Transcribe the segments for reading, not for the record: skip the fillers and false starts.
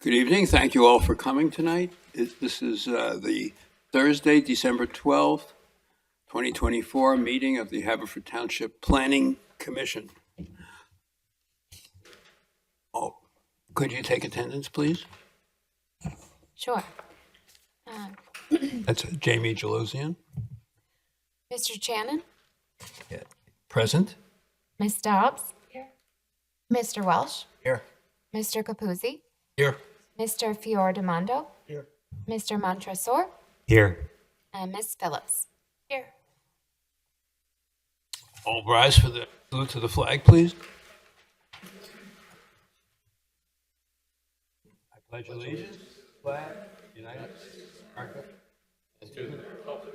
Good evening. Thank you all for coming tonight. This is the Thursday, December 12th, 2024 meeting of the Haverford Township Planning Commission. Oh, could you take attendance, please? Sure. That's Jamie Jelosian. Mr. Channon? Present. Ms. Dobbs? Here. Mr. Welsh? Here. Mr. Capuzzi? Here. Mr. Fiordimondo? Here. Mr. Montresor? Here. And Ms. Phillips? Here. All rise for the salute to the flag, please. I pledge allegiance to the flag of the United States of America and to the republic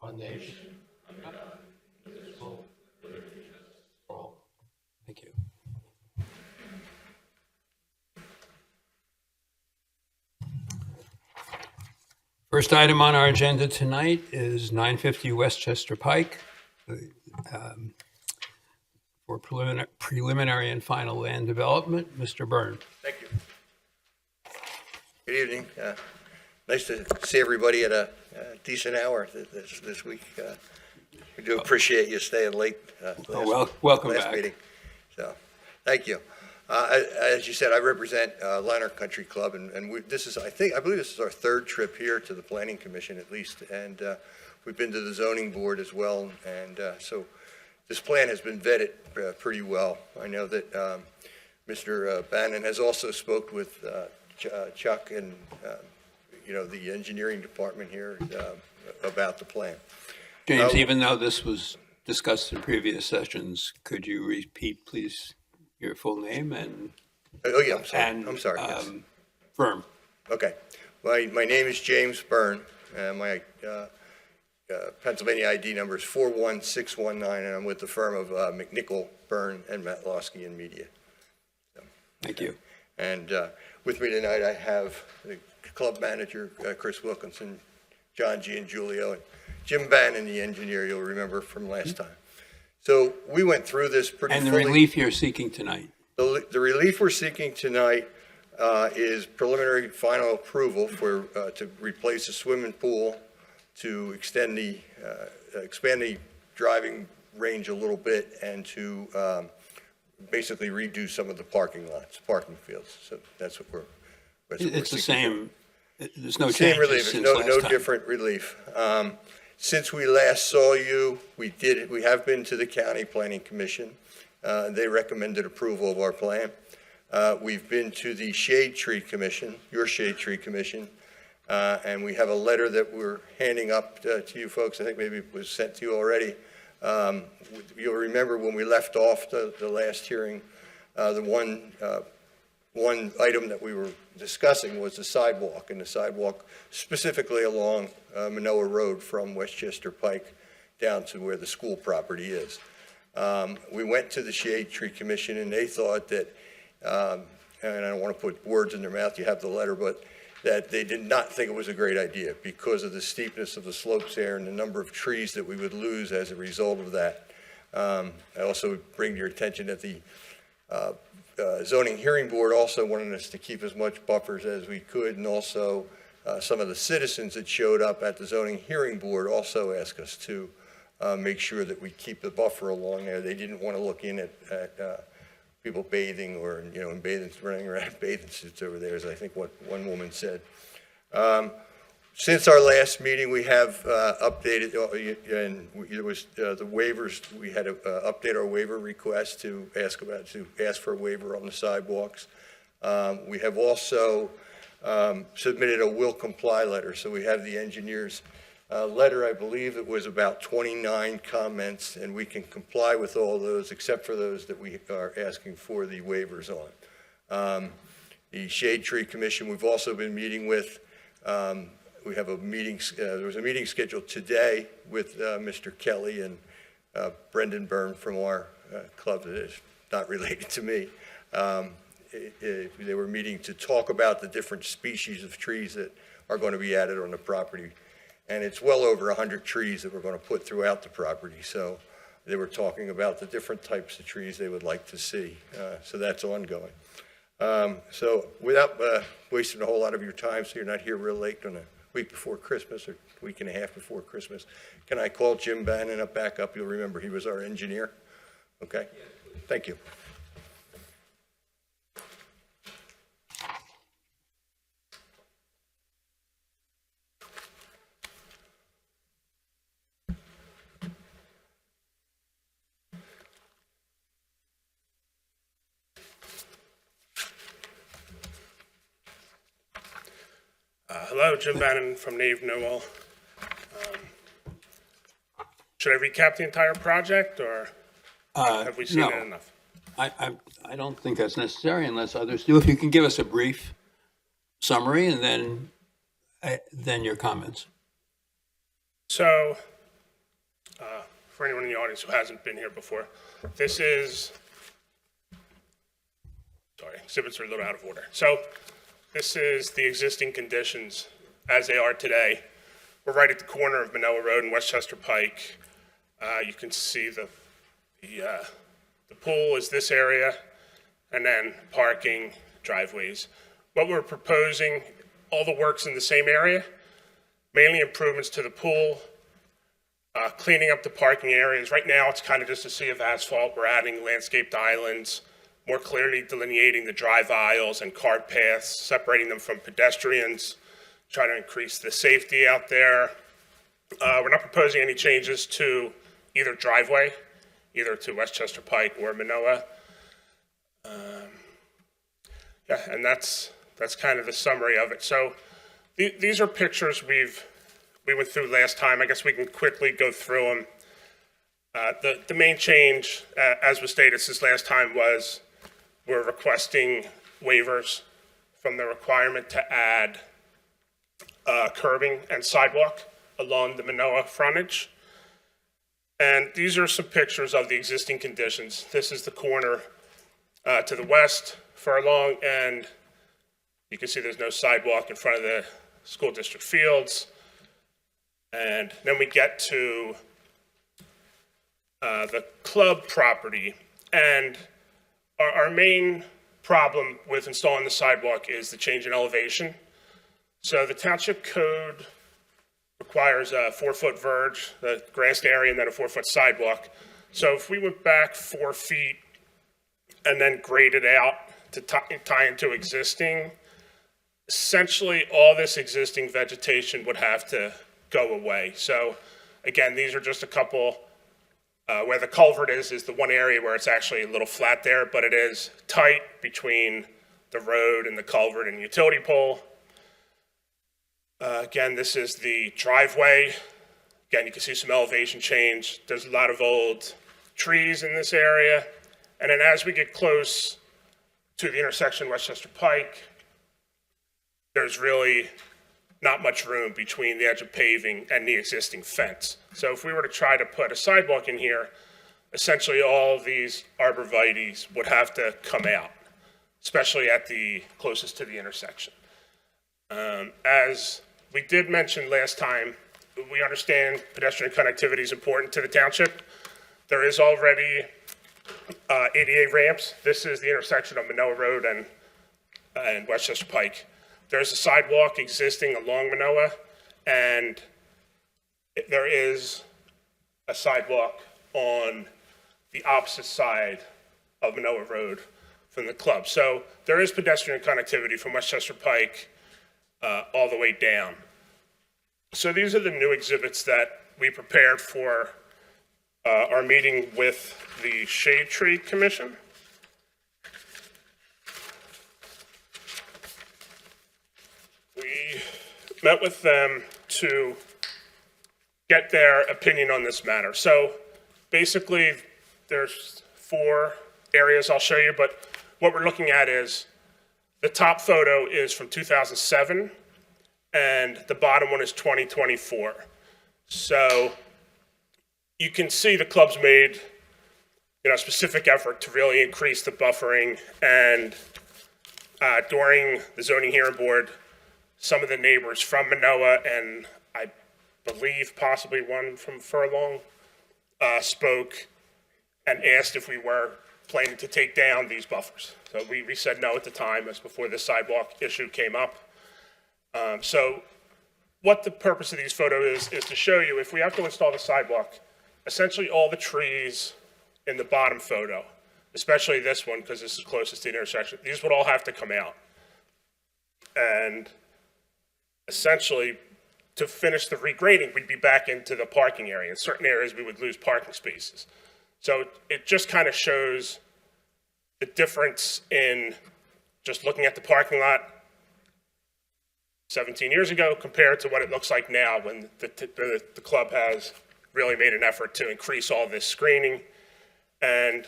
one nation. Thank you. First item on our agenda tonight is 950 Westchester Pike for preliminary and final land development. Mr. Byrne. Thank you. Good evening. Nice to see everybody at a decent hour this week. We do appreciate you staying late. Welcome last back. Meeting. So, thank you. As you said, I represent Lanark Country Club, and I believe this is our third trip here to the Planning Commission at least, and we've been to the Zoning Board as well, and so this plan has been vetted pretty well. I know that Mr. Bannon has also spoke with Chuck and the engineering department here about the plan. James, even though this was discussed in previous sessions, could you repeat, please, your full name and Oh yeah, I'm sorry. and Yes. firm? Okay. My name is James Byrne. My Pennsylvania ID number is 41619, and I'm with the firm of McNichol, Byrne, and Matlosky and Media. Thank you. And with me tonight, I have the club manager, Chris Wilkinson, John Giangiulio, and Jim Bannon, the engineer you'll remember from last time. So we went through this pretty And the fully. relief you're seeking tonight? The relief we're seeking tonight is preliminary final approval for to replace a swimming pool, to expand the driving range a little bit, and to basically redo some of the parking fields. So that's what It's the same. There's no same changes relief, since no last time. different relief. Since we last saw you, we have been to the County Planning Commission. They recommended approval of our plan. We've been to the Shade Tree Commission, your Shade Tree Commission, and we have a letter that we're handing up to you folks. I think maybe it was sent to you already. You'll remember when we left off the last hearing, the one item that we were discussing was the sidewalk, and the sidewalk specifically along Manoa Road from Westchester Pike down to where the school property is. We went to the Shade Tree Commission, and they thought that, and I don't want to put words in their mouth, you have the letter, but that they did not think it was a great idea because of the steepness of the slopes there and the number of trees that we would lose as a result of that. I also would bring to your attention that the zoning hearing board also wanted us to keep as much buffers as we could, and also some of the citizens that showed up at the zoning hearing board also asked us to make sure that we keep the buffer along there. They didn't want to look in at people bathing or running around in bathing suits over there, as I think what one woman said. Since our last meeting, we have updated, and it was the waivers. We had to update our waiver request to ask for a waiver on the sidewalks. We have also submitted a will comply letter. So we have the engineer's letter. I believe it was about 29 comments, and we can comply with all those except for those that we are asking for the waivers on. The Shade Tree Commission, we've also been meeting with. We have a meeting, there was a meeting scheduled today with Mr. Kelly and Brendan Byrne from our club that is not related to me. They were meeting to talk about the different species of trees that are going to be added on the property. And it's well over 100 trees that we're going to put throughout the property. So they were talking about the different types of trees they would like to see. So that's ongoing. So without wasting a whole lot of your time, so you're not here real late on a week before Christmas or week and a half before Christmas, can I call Jim Bannon up back up? You'll remember he was our engineer. Okay? Thank you. Hello, Jim Bannon from Nave Noel. Should I recap the entire project, or have we seen no. it enough? I don't think that's necessary unless others do. If you can give us a brief summary and then your comments. So, for anyone in the audience who hasn't been here before, this is, sorry, exhibits are a little out of order. So, this is the existing conditions as they are today. We're right at the corner of Manoa Road and Westchester Pike. You can see the pool is this area, and then parking, driveways. What we're proposing, all the work's in the same area, mainly improvements to the pool, cleaning up the parking areas. Right now, it's kind of just a sea of asphalt. We're adding landscaped islands, more clearly delineating the drive aisles and cart paths, separating them from pedestrians, trying to increase the safety out there. We're not proposing any changes to either driveway, either to Westchester Pike or Manoa. Yeah, and that's kind of the summary of it. So these are pictures we went through last time. I guess we can quickly go through them. The main change, as was stated since last time, was we're requesting waivers from the requirement to add curbing and sidewalk along the Manoa frontage. And these are some pictures of the existing conditions. This is the corner to the west furlong, and you can see there's no sidewalk in front of the school district fields. And then we get to the club property, and our main problem with installing the sidewalk is the change in elevation. So the township code requires a 4-foot verge, the grassed area, and then a 4-foot sidewalk. So if we went back 4 feet and then graded out to tie into existing, essentially all this existing vegetation would have to go away. So again, these are just a couple. Where the culvert is the one area where it's actually a little flat there, but it is tight between the road and the culvert and utility pole. Again, this is the driveway. Again, you can see some elevation change. There's a lot of old trees in this area. And then as we get close to the intersection Westchester Pike, there's really not much room between the edge of paving and the existing fence. So if we were to try to put a sidewalk in here, essentially all of these arborvitaes would have to come out, especially at the closest to the intersection. As we did mention last time, we understand pedestrian connectivity is important to the township. There is already ADA ramps. This is the intersection of Manoa Road and Westchester Pike. There's a sidewalk existing along Manoa, and there is a sidewalk on the opposite side of Manoa Road from the club. So there is pedestrian connectivity from Westchester Pike all the way down. So these are the new exhibits that we prepared for our meeting with the Shade Tree Commission. We met with them to get their opinion on this matter. So basically, there's 4 areas I'll show you, but what we're looking at is the top photo is from 2007, and the bottom one is 2024. So you can see the club's made a specific effort to really increase the buffering, and during the zoning hearing board, some of the neighbors from Manoa, and I believe possibly one from Furlong, spoke and asked if we were planning to take down these buffers. So we said no at the time, as before this sidewalk issue came up. So what the purpose of these photos is to show you, if we have to install the sidewalk, essentially all the trees in the bottom photo, especially this one, because this is closest to the intersection, these would all have to come out. And essentially, to finish the regrading, we'd be back into the parking area. In certain areas, we would lose parking spaces. So it just kind of shows the difference in just looking at the parking lot 17 years ago compared to what it looks like now, when the club has really made an effort to increase all this screening. And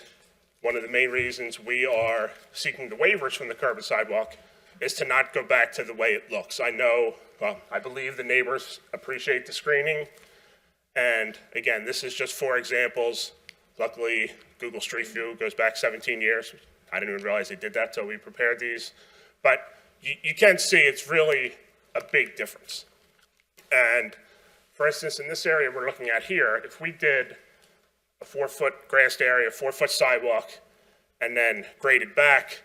one of the main reasons we are seeking the waivers from the curb and sidewalk is to not go back to the way it looks. I know, well, I believe the neighbors appreciate the screening. And again, this is just 4 examples. Luckily, Google Street View goes back 17 years. I didn't even realize they did that till we prepared these. But you can see it's really a big difference. And for instance, in this area we're looking at here, if we did a 4-foot grassed area, 4-foot sidewalk, and then graded back,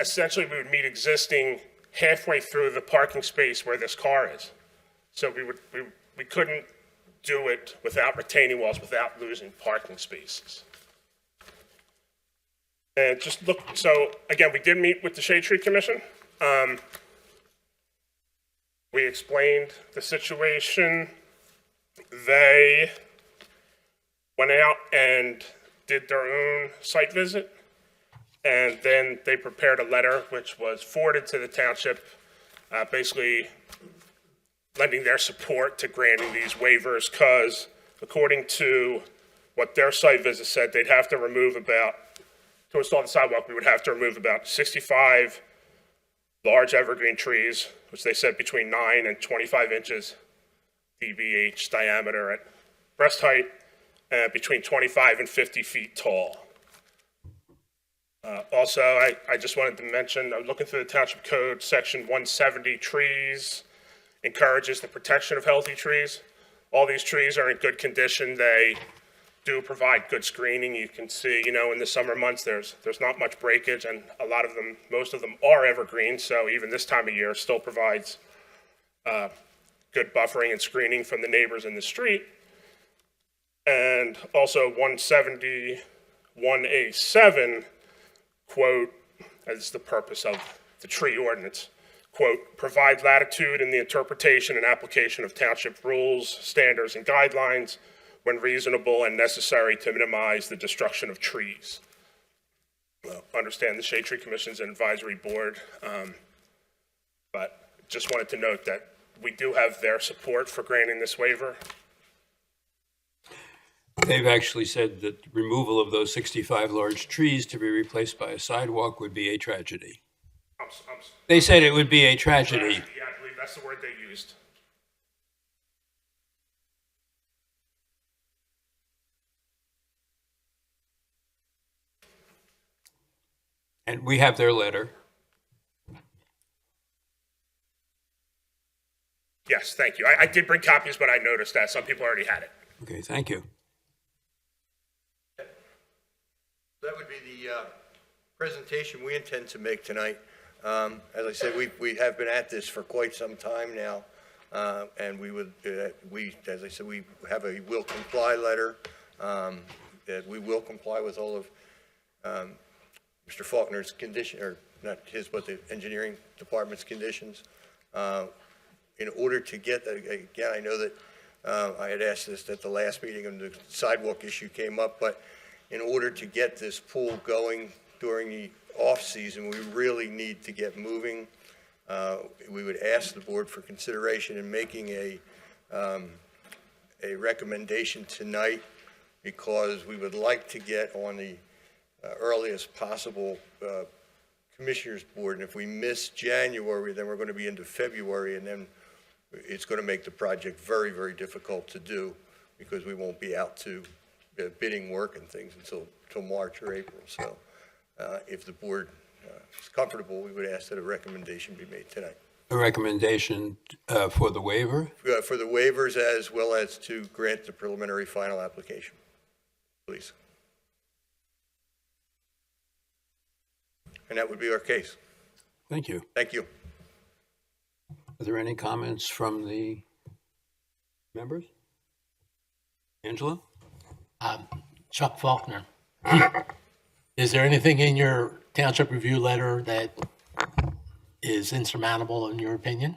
essentially we would meet existing halfway through the parking space where this car is. So we couldn't do it without retaining walls, without losing parking spaces. And just look, so again, we did meet with the Shade Tree Commission. We explained the situation. They went out and did their own site visit, and then they prepared a letter which was forwarded to the township, basically lending their support to granting these waivers, because according to what their site visit said, they'd have to remove about, to install the sidewalk, we would have to remove about 65 large evergreen trees, which they said between 9 and 25 inches DBH diameter at breast height, and between 25 and 50 feet tall. Also, I just wanted to mention, I'm looking through the Township Code, Section 170, trees encourages the protection of healthy trees. All these trees are in good condition. They do provide good screening. You can see, you know, in the summer months, there's not much breakage, and a lot of them, most of them are evergreen, so even this time of year still provides good buffering and screening from the neighbors in the street. And also 171A7, quote, as the purpose of the tree ordinance, quote, provide latitude in the interpretation and application of township rules, standards, and guidelines when reasonable and necessary to minimize the destruction of trees. Understand the Shade Tree Commission's an advisory board, but just wanted to note that we do have their support for granting this waiver. They've actually said that removal of those 65 large trees to be replaced by a sidewalk would be a tragedy. They said it would be a tragedy. Yeah, I believe that's the word they used. And we have their letter. Yes, thank you. I did bring copies, but I noticed that some people already had it. Okay, thank you. That would be the presentation we intend to make tonight. As I said, we have been at this for quite some time now, and we would, as I said, we have a will comply letter, that we will comply with all of Mr. Faulkner's condition, or not his, but the engineering department's conditions. In order to get, again, I know that I had asked this at the last meeting and the sidewalk issue came up, but in order to get this pool going during the off-season, we really need to get moving. We would ask the board for consideration in making a recommendation tonight, because we would like to get on the earliest possible commissioners board. And if we miss January, then we're going to be into February, and then it's going to make the project very, very difficult to do, because we won't be out to bidding work and things until March or April. So if the board is comfortable, we would ask that a recommendation be made tonight. A recommendation for the waiver? For the waivers, as well as to grant the preliminary final application, please. and that would be our case. Thank you. Thank you. Are there any comments from the members? Angela? Chuck Faulkner. Is there anything in your township review letter that is insurmountable in your opinion?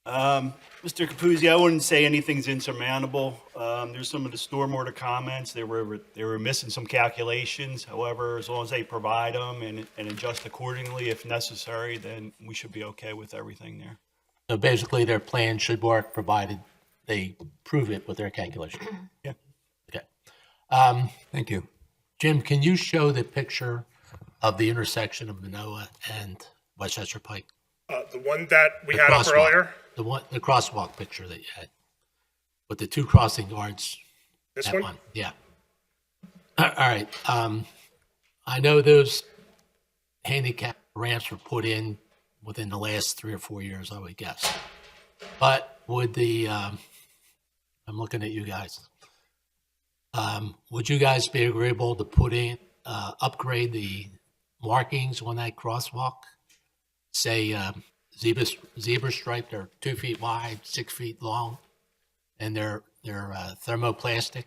Mr. Capuzzi, I wouldn't say anything's insurmountable. There's some of the stormwater comments. They were missing some calculations. However, as long as they provide them and adjust accordingly if necessary, then we should be okay with everything there. So basically, their plan should work provided they prove it with their calculation. Yeah. Okay. Thank you. Jim, can you show the picture of the intersection of Manoa and Westchester Pike? The one that we The had up crosswalk. earlier, The crosswalk picture that you had with the two crossing guards. this That one? Yeah. All right. I know those handicap ramps were put in within the last 3 or 4 years, I would guess. But would I'm looking at you guys. Would you guys be agreeable to put in, upgrade the markings on that crosswalk? Say, zebra stripe, they're 2 feet wide, 6 feet long, and they're thermoplastic,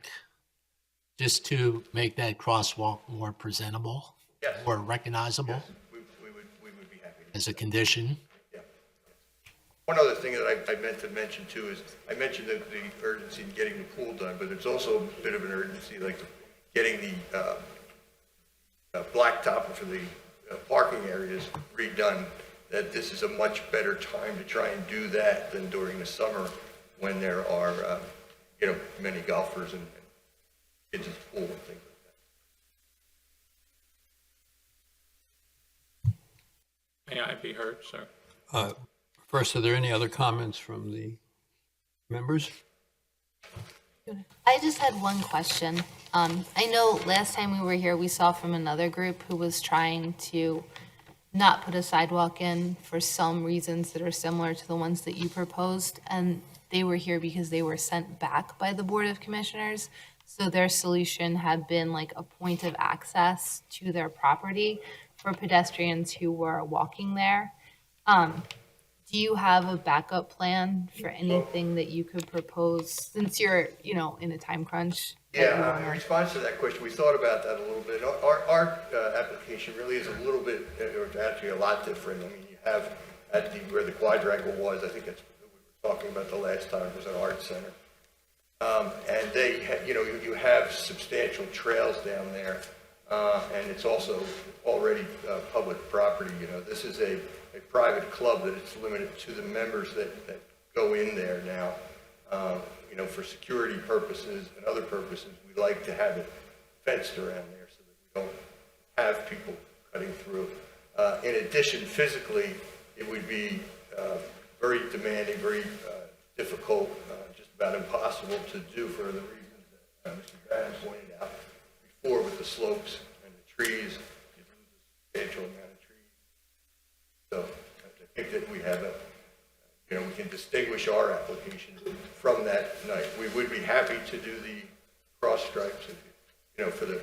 just to make that crosswalk more presentable, Yes. more recognizable We would be happy to. as a condition. One other thing that I meant to mention too is, I mentioned the urgency in getting the pool done, but it's also a bit of an urgency, like getting the blacktop for the parking areas redone, that this is a much better time to try and do that than during the summer when there are, many golfers and kids at the pool and things like that. May I be heard, sir? First, are there any other comments from the members? I just had one question. I know last time we were here, we saw from another group who was trying to not put a sidewalk in for some reasons that are similar to the ones that you proposed. And they were here because they were sent back by the Board of Commissioners. So their solution had been like a point of access to their property for pedestrians who were walking there. Do you have a backup plan for anything that you could propose, since you're, in a time crunch? that you Yeah, in wanna- response to that question, we thought about that a little bit. Our application really is a little bit, or actually a lot different. I mean, you have where the quadrangle was, I think that's what we were talking about the last time, it was an art center. And they, you have substantial trails down there, and it's also already public property. This is a private club that it's limited to the members that go in there now. For security purposes and other purposes, we like to have it fenced around there so that we don't have people cutting through. In addition, physically, it would be very demanding, very difficult, just about impossible to do for the reasons that Mr. Graham pointed out before with the slopes and the trees. You lose a substantial amount of trees. So I think that we have we can distinguish our application from that night. We would be happy to do the cross stripes, for the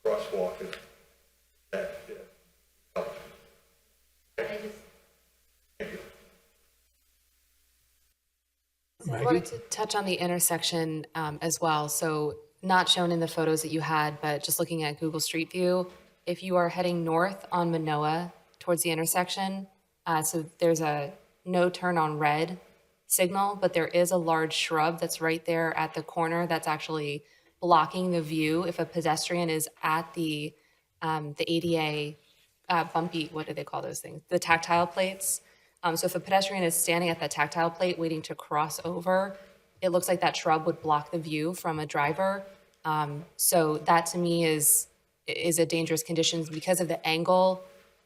crosswalk, if that helps. Thank you. I wanted to touch on the intersection as well. So not shown in the photos that you had, but just looking at Google Street View, if you are heading north on Manoa towards the intersection, so there's a no turn on red signal, but there is a large shrub that's right there at the corner that's actually blocking the view if a pedestrian is at the ADA bumpy, what do they call those things? The tactile plates. So if a pedestrian is standing at that tactile plate waiting to cross over, it looks like that shrub would block the view from a driver. So that to me is a dangerous condition because of the angle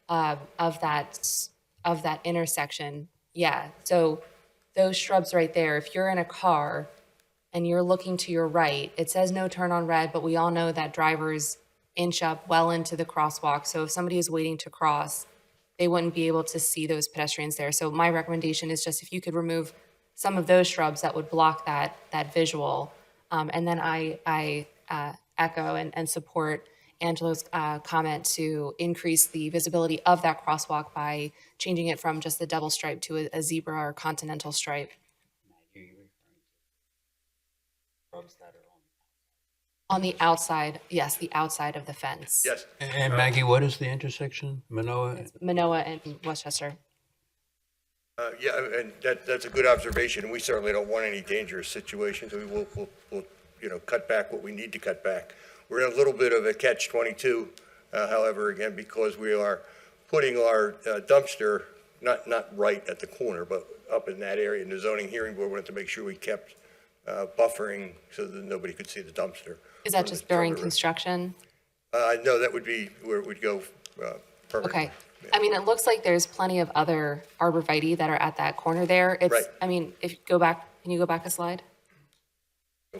of that intersection. Yeah, so those shrubs right there, if you're in a car and you're looking to your right, it says no turn on red, but we all know that drivers inch up well into the crosswalk. So if somebody is waiting to cross, they wouldn't be able to see those pedestrians there. So my recommendation is just if you could remove some of those shrubs that would block that visual. And then I echo and support Angelo's comment to increase the visibility of that crosswalk by changing it from just the double stripe to a zebra or continental stripe. On the outside, yes, the outside of the fence. Yes, And Maggie, what is the intersection? Manoa? Manoa and Westchester. yeah, and that's a good observation, and we certainly don't want any dangerous situations. We'll, cut back what we need to cut back. We're in a little bit of a catch-22, however, again, because we are putting our dumpster, not right at the corner, but up in that area, and the zoning hearing board wanted to make sure we kept buffering so that nobody could see the dumpster. Is that from just the during river. construction? No, that would be where it would go permanently. Okay. I mean, it looks like there's plenty of other arborvitae that are at that corner there. It's, Right. I mean, if you go back, can you go back a slide?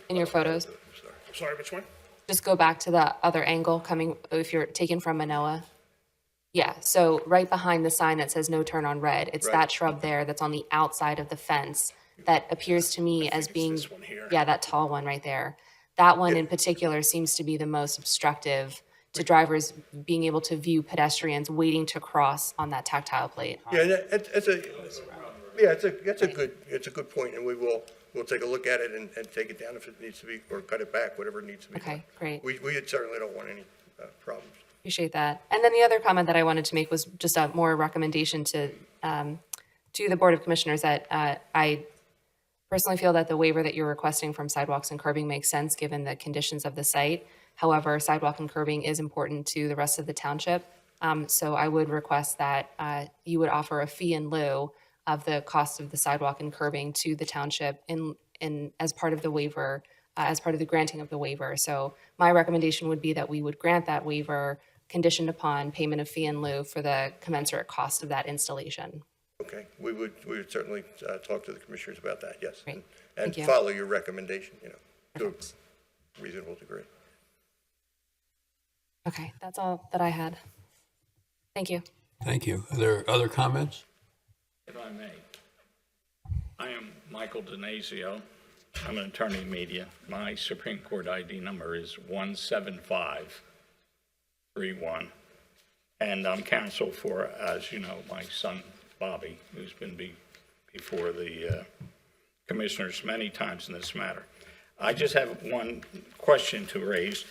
In your photos? I'm sorry. I'm sorry, which one? Just go back to the other angle coming, if you're taken from Manoa. Yeah, so right behind the sign that says no turn on red, it's Right. that shrub there that's on the outside of the fence that appears to me as being, this one here. yeah, that tall one right there. That one in particular seems to be the most obstructive to drivers being able to view pedestrians waiting to cross on that tactile plate. Yeah, it's a good point, and we'll take a look at it and take it down if it needs to be, or cut it back, whatever needs to be done. Okay, great. We certainly don't want any problems. Appreciate that. And then the other comment that I wanted to make was just a more recommendation to the Board of Commissioners that I personally feel that the waiver that you're requesting from sidewalks and curbing makes sense given the conditions of the site. However, sidewalk and curbing is important to the rest of the township. So I would request that you would offer a fee in lieu of the cost of the sidewalk and curbing to the township in as part of the waiver, as part of the granting of the waiver. So my recommendation would be that we would grant that waiver conditioned upon payment of fee in lieu for the commensurate cost of that installation. Okay, we would certainly talk to the commissioners about that, yes. Great. And Thank you. follow your recommendation, to a reasonable degree. Okay, that's all that I had. Thank you. Thank you. Are there other comments? If I may, I am Michael Donazio. I'm an attorney in media. My Supreme Court ID number is 17531. And I'm counsel for, as you know, my son Bobby, who's been before the commissioners many times in this matter. I just have one question to raise.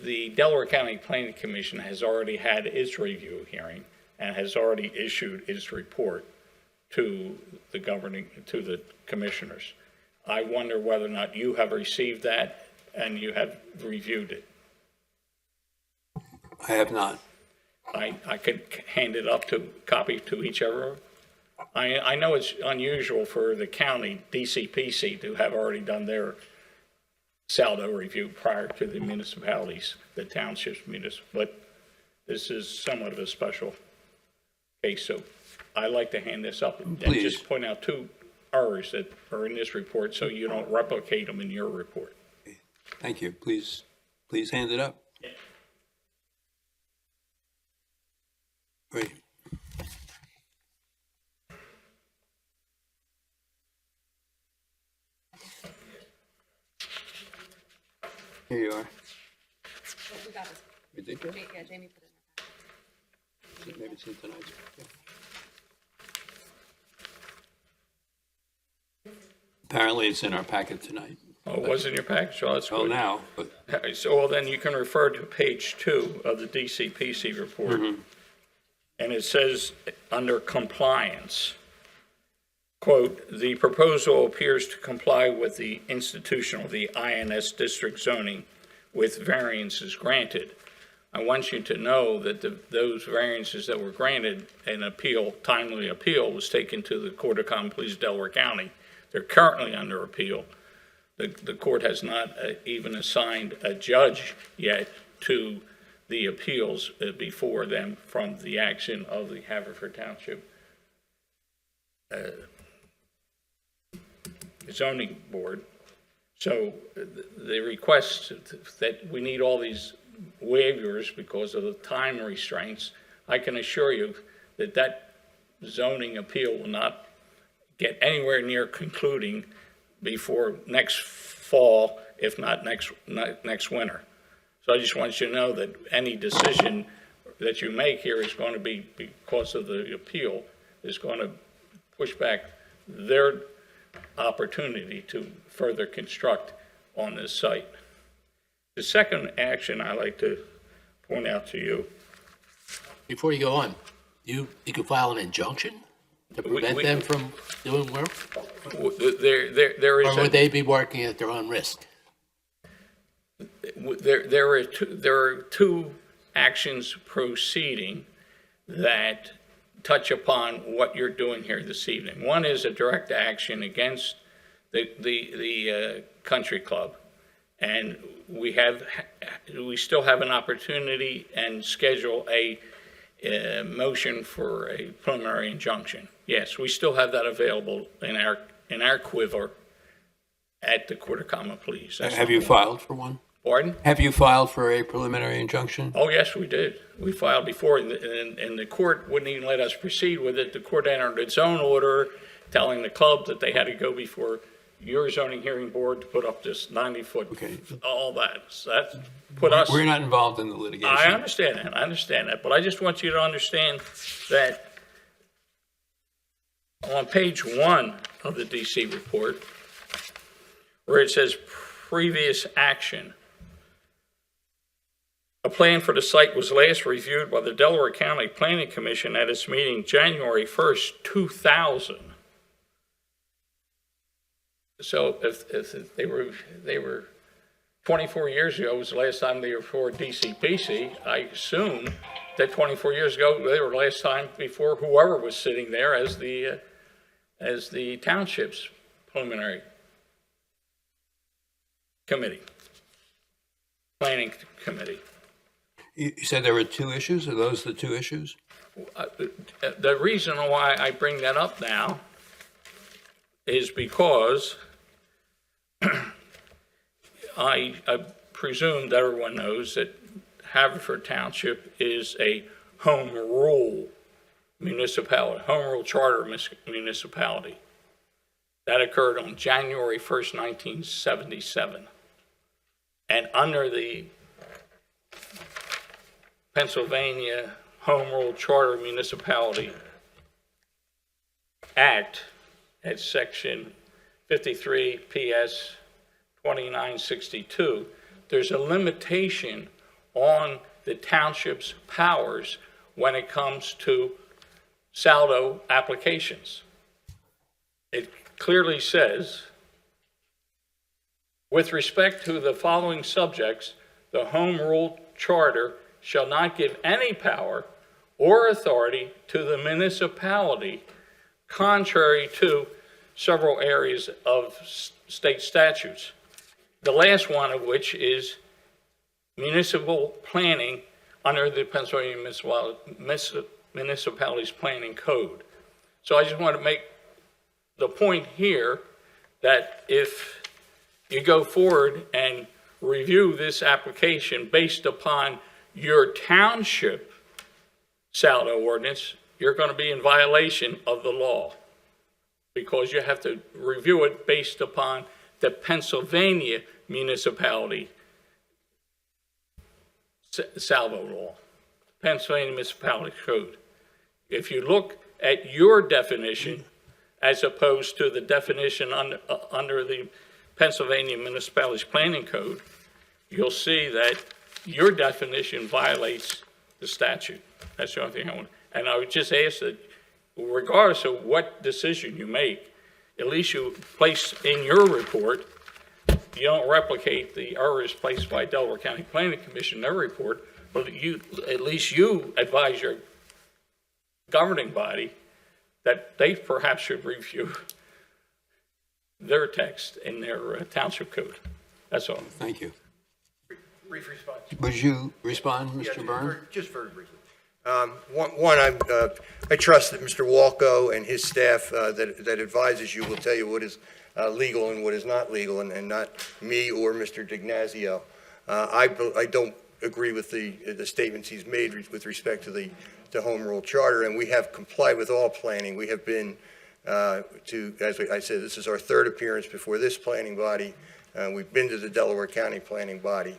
The Delaware County Planning Commission has already had its review hearing and has already issued its report to the commissioners. I wonder whether or not you have received that and you have reviewed it. I have not. I could hand it up copy to each other. I know it's unusual for the county DCPC to have already done their saldo review prior to the municipalities, the townships, but this is somewhat of a special case. So I like to hand this up and Please. just point out two errors that are in this report so you don't replicate them in your report. Thank you. Please hand it up. Great. Here you are. You did good? Yeah, Jamie put it in. Maybe it's in tonight's. Yeah. Apparently, it's in our packet tonight. Oh, it was in your package? Oh, that's Well, good. now, but So, well, then you can refer to page 2 of the DCPC report. And it says, under compliance, quote, "The proposal appears to comply with the institutional, the INS district zoning with variances granted." I want you to know that those variances that were granted, timely appeal was taken to the Court of Common Pleas, Delaware County. They're currently under appeal. The court has not even assigned a judge yet to the appeals before them from the action of the Haverford Township zoning board. So the request that we need all these waivers because of the time restraints, I can assure you that that zoning appeal will not get anywhere near concluding before next fall, if not next winter. So I just want you to know that any decision that you make here is going to be, because of the appeal, is going to push back their opportunity to further construct on this site. The second action I like to point out to you, Before you go on, you could file an injunction to prevent them from doing work? there is Or would they be working at their own risk? there are two actions proceeding that touch upon what you're doing here this evening. One is a direct action against the country club, and we still have an opportunity and schedule a motion for a preliminary injunction. Yes, we still have that available in our quiver at the Court of Common Pleas. Have you filed for one? Pardon? Have you filed for a preliminary injunction? Oh, yes, we did. We filed before, and the court wouldn't even let us proceed with it. The court entered its own order telling the club that they had to go before your zoning hearing board to put up this 90-foot, Okay. all that. So that put us. We're not involved in the litigation. I understand that, but I just want you to understand that on page 1 of the DC report, where it says previous action, a plan for the site was last reviewed by the Delaware County Planning Commission at its meeting January 1st, 2000. So if they were 24 years ago was the last time they were for DCPC, I assume that 24 years ago they were the last time before whoever was sitting there as the township's preliminary committee, planning committee. You said there were two issues? Are those the two issues? The reason why I bring that up now is because I presume that everyone knows that Haverford Township is a home rule municipality, home rule charter municipality. That occurred on January 1st, 1977. And under the Pennsylvania Home Rule Charter Municipality Act at section 53 PS 2962, there's a limitation on the township's powers when it comes to saldo applications. It clearly says, with respect to the following subjects, the Home Rule Charter shall not give any power or authority to the municipality contrary to several areas of state statutes. The last one of which is municipal planning under the Pennsylvania Municipalities Planning Code. So I just want to make the point here that if you go forward and review this application based upon your township saldo ordinance, you're going to be in violation of the law because you have to review it based upon the Pennsylvania municipality salvo law, Pennsylvania Municipality Code. If you look at your definition as opposed to the definition under the Pennsylvania Municipalities Planning Code, you'll see that your definition violates the statute. That's the only thing I want. And I would just ask that regardless of what decision you make, at least you place in your report, you don't replicate the errors placed by Delaware County Planning Commission in their report, but at least you advise your governing body that they perhaps should review their text in their township code. That's all. Thank you. Brief response. Would you respond, Mr. Yeah, Byrne? just very briefly. I trust that Mr. Walco and his staff that advises you will tell you what is legal and what is not legal, and not me or Mr. DiGnazio. I don't agree with the statements he's made with respect to the Home Rule Charter, and we have complied with all planning. We have been as I said, this is our third appearance before this planning body. We've been to the Delaware County Planning Body.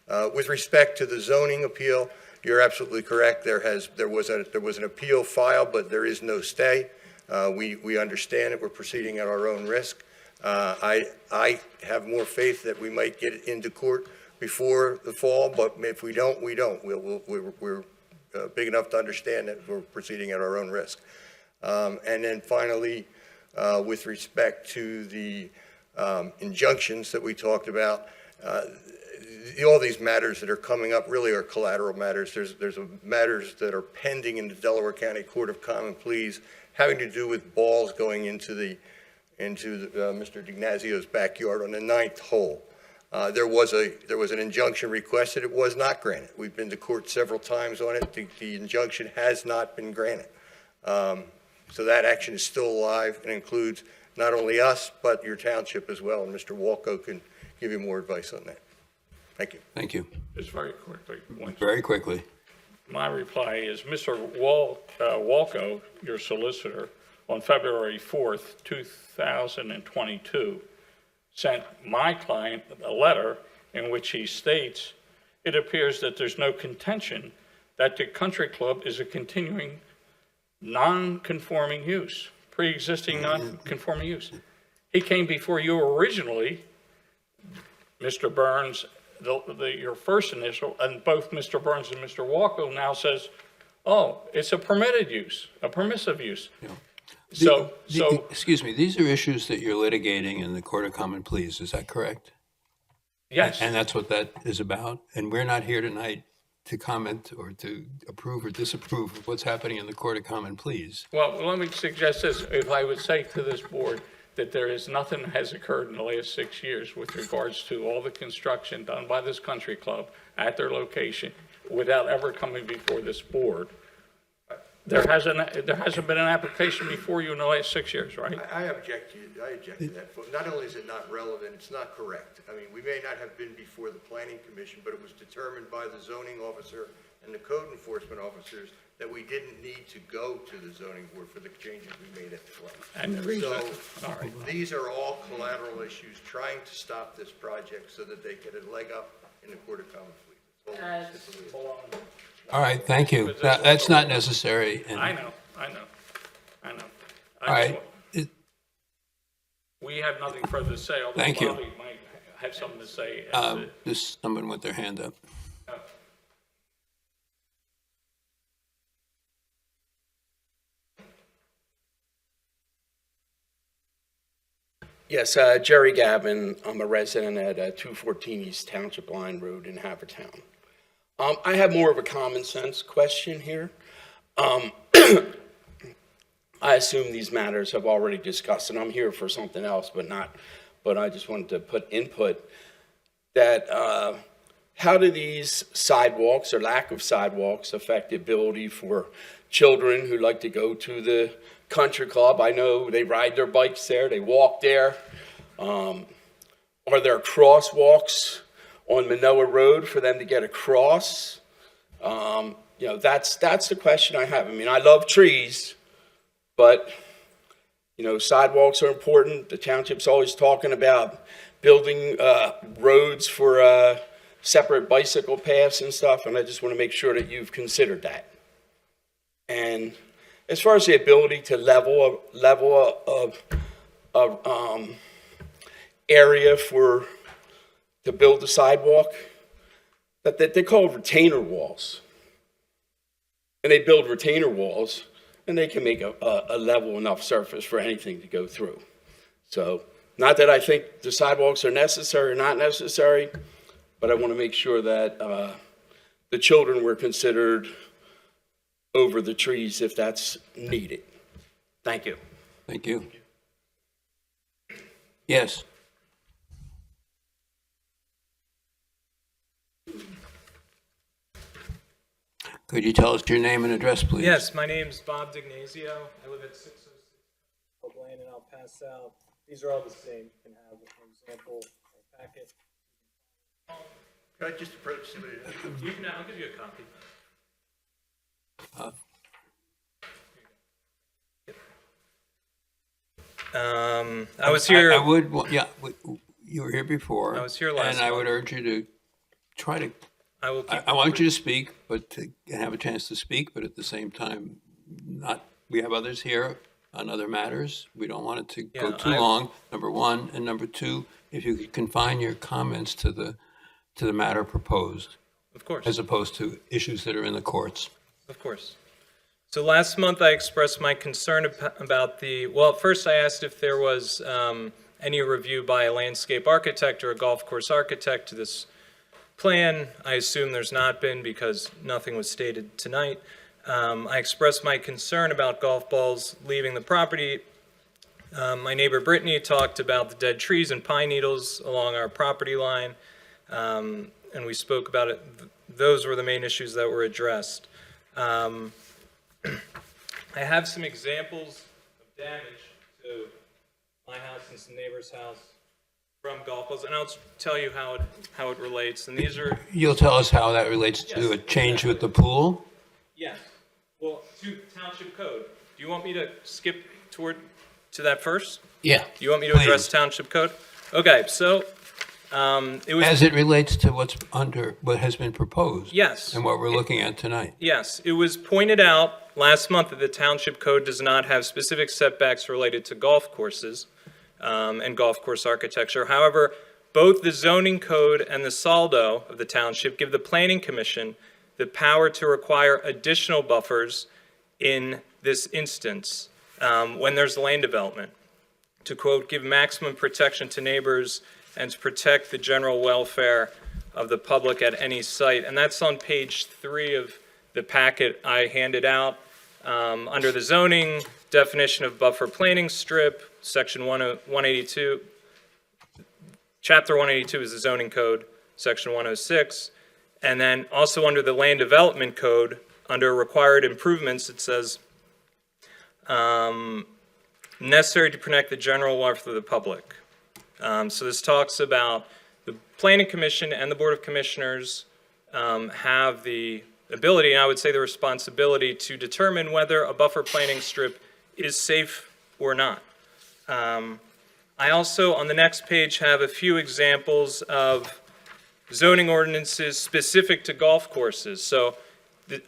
With respect to the zoning appeal, you're absolutely correct. There was an appeal filed, but there is no stay. We understand it. We're proceeding at our own risk. I have more faith that we might get it into court before the fall, but if we don't, we don't. We're big enough to understand that we're proceeding at our own risk. And then finally, with respect to the injunctions that we talked about, all these matters that are coming up really are collateral matters. There's matters that are pending in the Delaware County Court of Common Pleas having to do with balls going into Mr. Dignazio's backyard on the 9th hole. There was an injunction requested. It was not granted. We've been to court several times on it. The injunction has not been granted. So that action is still alive and includes not only us, but your township as well. And Mr. Walco can give you more advice on that. Thank you. Thank you. Just very quickly. Very quickly. My reply is, Mr. Walco, your solicitor, on February 4th, 2022, sent my client a letter in which he states, it appears that there's no contention that the country club is a continuing non-conforming use, pre-existing non-conforming use. He came before you originally, Mr. Burns, your first initial, and both Mr. Burns and Mr. Walco now says, oh, it's a permitted use, a permissive use. Yeah. So, Excuse me, these are issues that you're litigating in the Court of Common Pleas, is that correct? yes. And that's what that is about? And we're not here tonight to comment or to approve or disapprove of what's happening in the Court of Common Pleas. Well, let me suggest this. If I would say to this board that there is nothing has occurred in the last 6 years with regards to all the construction done by this country club at their location without ever coming before this board, there hasn't been an application before you in the last 6 years, right? I object to that. Not only is it not relevant, it's not correct. I mean, we may not have been before the Planning Commission, but it was determined by the zoning officer and the code enforcement officers that we didn't need to go to the zoning board for the changes we made at the club. And the reason, So, these are all collateral issues trying to stop this project so that they get a leg up in the Court of Common Pleas. That's all it is. All right, thank you. That's not necessary. And- I know. All right. We have nothing further to say, although Thank you. Bobby might have something to say. There's someone with their hand up. Yes, Jerry Gavin. I'm a resident at 214 East Township Line Road in Haverford Town. I have more of a common sense question here. I assume these matters have already discussed, and I'm here for something else, but I just wanted to put input that how do these sidewalks or lack of sidewalks affect the ability for children who like to go to the country club? I know they ride their bikes there, they walk there. Are there crosswalks on Manoa Road for them to get across? That's the question I have. I mean, I love trees, but, sidewalks are important. The township's always talking about building roads for separate bicycle paths and stuff, and I just want to make sure that you've considered that. And as far as the ability to level of area to build the sidewalk, that they call retainer walls. And they build retainer walls, and they can make a level enough surface for anything to go through. So, not that I think the sidewalks are necessary or not necessary, but I want to make sure that the children were considered over the trees if that's needed. Thank you. Thank you. Yes. Could you tell us your name and address, please? Yes, my name's Bob Dignazio. I live at 606 Oak Lane in El Paso. These are all the same. You can have an example or packet. Can I just approach somebody? I'll give you a copy. I was here. I would, you were here before. I was here last And I would month. urge you to try to, I will keep. I want you to speak, but to have a chance to speak, but at the same time, we have others here on other matters. We don't want it to go Yeah, too long, number one. And number two, if you could confine your comments to the matter proposed, Of course. as opposed to issues that are in the courts. Of course. So last month, I expressed my concern about well, first I asked if there was any review by a landscape architect or a golf course architect to this plan. I assume there's not been because nothing was stated tonight. I expressed my concern about golf balls leaving the property. My neighbor Brittany talked about the dead trees and pine needles along our property line, and we spoke about it. Those were the main issues that were addressed. I have some examples of damage to my house and some neighbor's house from golf balls, and I'll tell you how it relates. And these are You'll tell us how that relates to a change with the pool? yes, well, to township code. Do you want me to skip to that first? Yeah. Do you want me to address Please. township code? Okay, so it was As it relates to what has been proposed? Yes. And what we're looking at tonight? Yes, it was pointed out last month that the township code does not have specific setbacks related to golf courses and golf course architecture. However, both the zoning code and the saldo of the township give the planning commission the power to require additional buffers in this instance when there's land development, to quote, give maximum protection to neighbors and to protect the general welfare of the public at any site. And that's on page 3 of the packet I handed out. Under the zoning definition of buffer planning strip, section 182, chapter 182 is the zoning code, section 106. And then also under the land development code, under required improvements, it says, necessary to protect the general welfare of the public. So this talks about the Planning Commission and the Board of Commissioners have the ability, and I would say the responsibility, to determine whether a buffer planning strip is safe or not. I also, on the next page, have a few examples of zoning ordinances specific to golf courses. So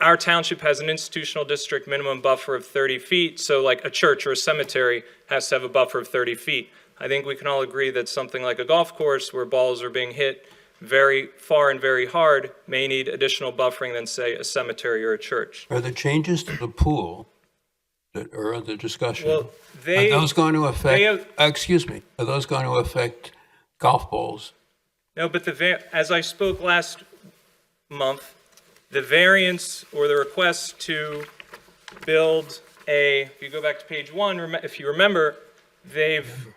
our township has an institutional district minimum buffer of 30 feet, so like a church or a cemetery has to have a buffer of 30 feet. I think we can all agree that something like a golf course where balls are being hit very far and very hard may need additional buffering than, say, a cemetery or a church. Are the changes to the pool that are under discussion, Well, are those going to affect, have- excuse me, are those going to affect golf balls? No, but as I spoke last month, the variance or the request to build if you go back to page 1, if you remember, they've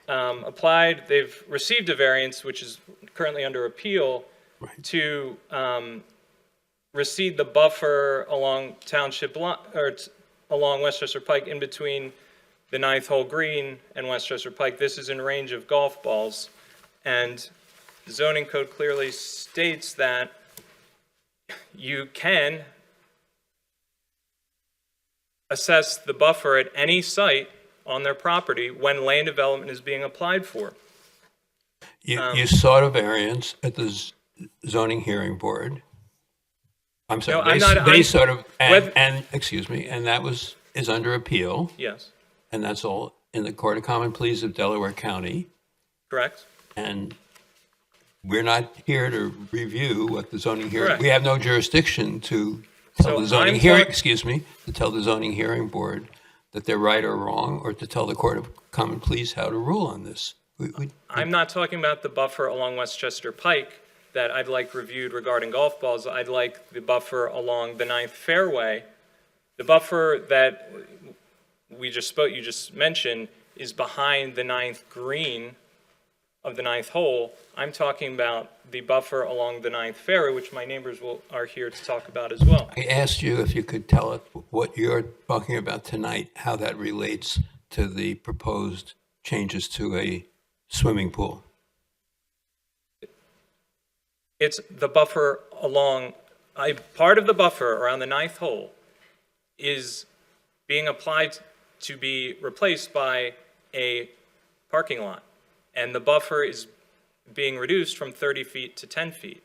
they've received a variance, which is currently under appeal, to recede the buffer along township along Westchester Pike in between the 9th hole green and Westchester Pike. This is in range of golf balls, and the zoning code clearly states that you can assess the buffer at any site on their property when land development is being applied for. You sought a variance at the zoning hearing board. I'm sorry, No, I'm not- they I'm- sort of, whether- and, excuse me, and that is under appeal, Yes, and that's all in the Court of Common Pleas of Delaware County. correct? And we're not here to review what the zoning hearing, Correct. we have no jurisdiction to tell So the zoning I'm hearing, talk- excuse me, to tell the zoning hearing board that they're right or wrong, or to tell the Court of Common Pleas how to rule on this. I'm not talking about the buffer along Westchester Pike that I'd like reviewed regarding golf balls. I'd like the buffer along the 9th fairway. The buffer that you just mentioned is behind the 9th green of the 9th hole. I'm talking about the buffer along the 9th fairway, which my neighbors are here to talk about as well. I asked you if you could tell us what you're talking about tonight, how that relates to the proposed changes to a swimming pool. It's the buffer part of the buffer around the 9th hole is being applied to be replaced by a parking lot. And the buffer is being reduced from 30 feet to 10 feet.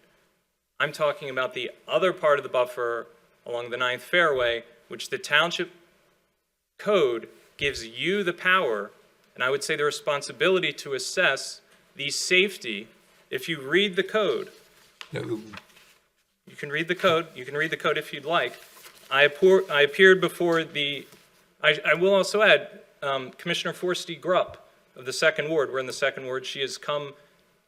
I'm talking about the other part of the buffer along the 9th fairway, which the township code gives you the power, and I would say the responsibility to assess the safety. If you read the code, No, you can read the code if you'd like. I appeared before I will also add, Commissioner Forsty Grupp of the 2nd Ward. We're in the 2nd Ward. She has come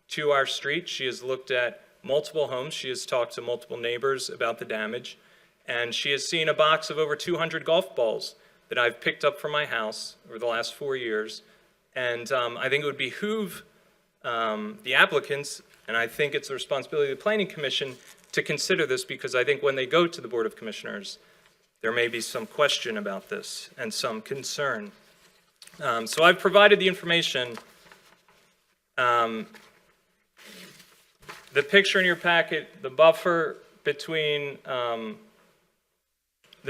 to our street. She has looked at multiple homes. She has talked to multiple neighbors about the damage. And she has seen a box of over 200 golf balls that I've picked up from my house over the last 4 years. And I think it would behoove the applicants, and I think it's the responsibility of the Planning Commission to consider this, because I think when they go to the Board of Commissioners, there may be some question about this and some concern. So I've provided the information. The picture in your packet, the buffer between the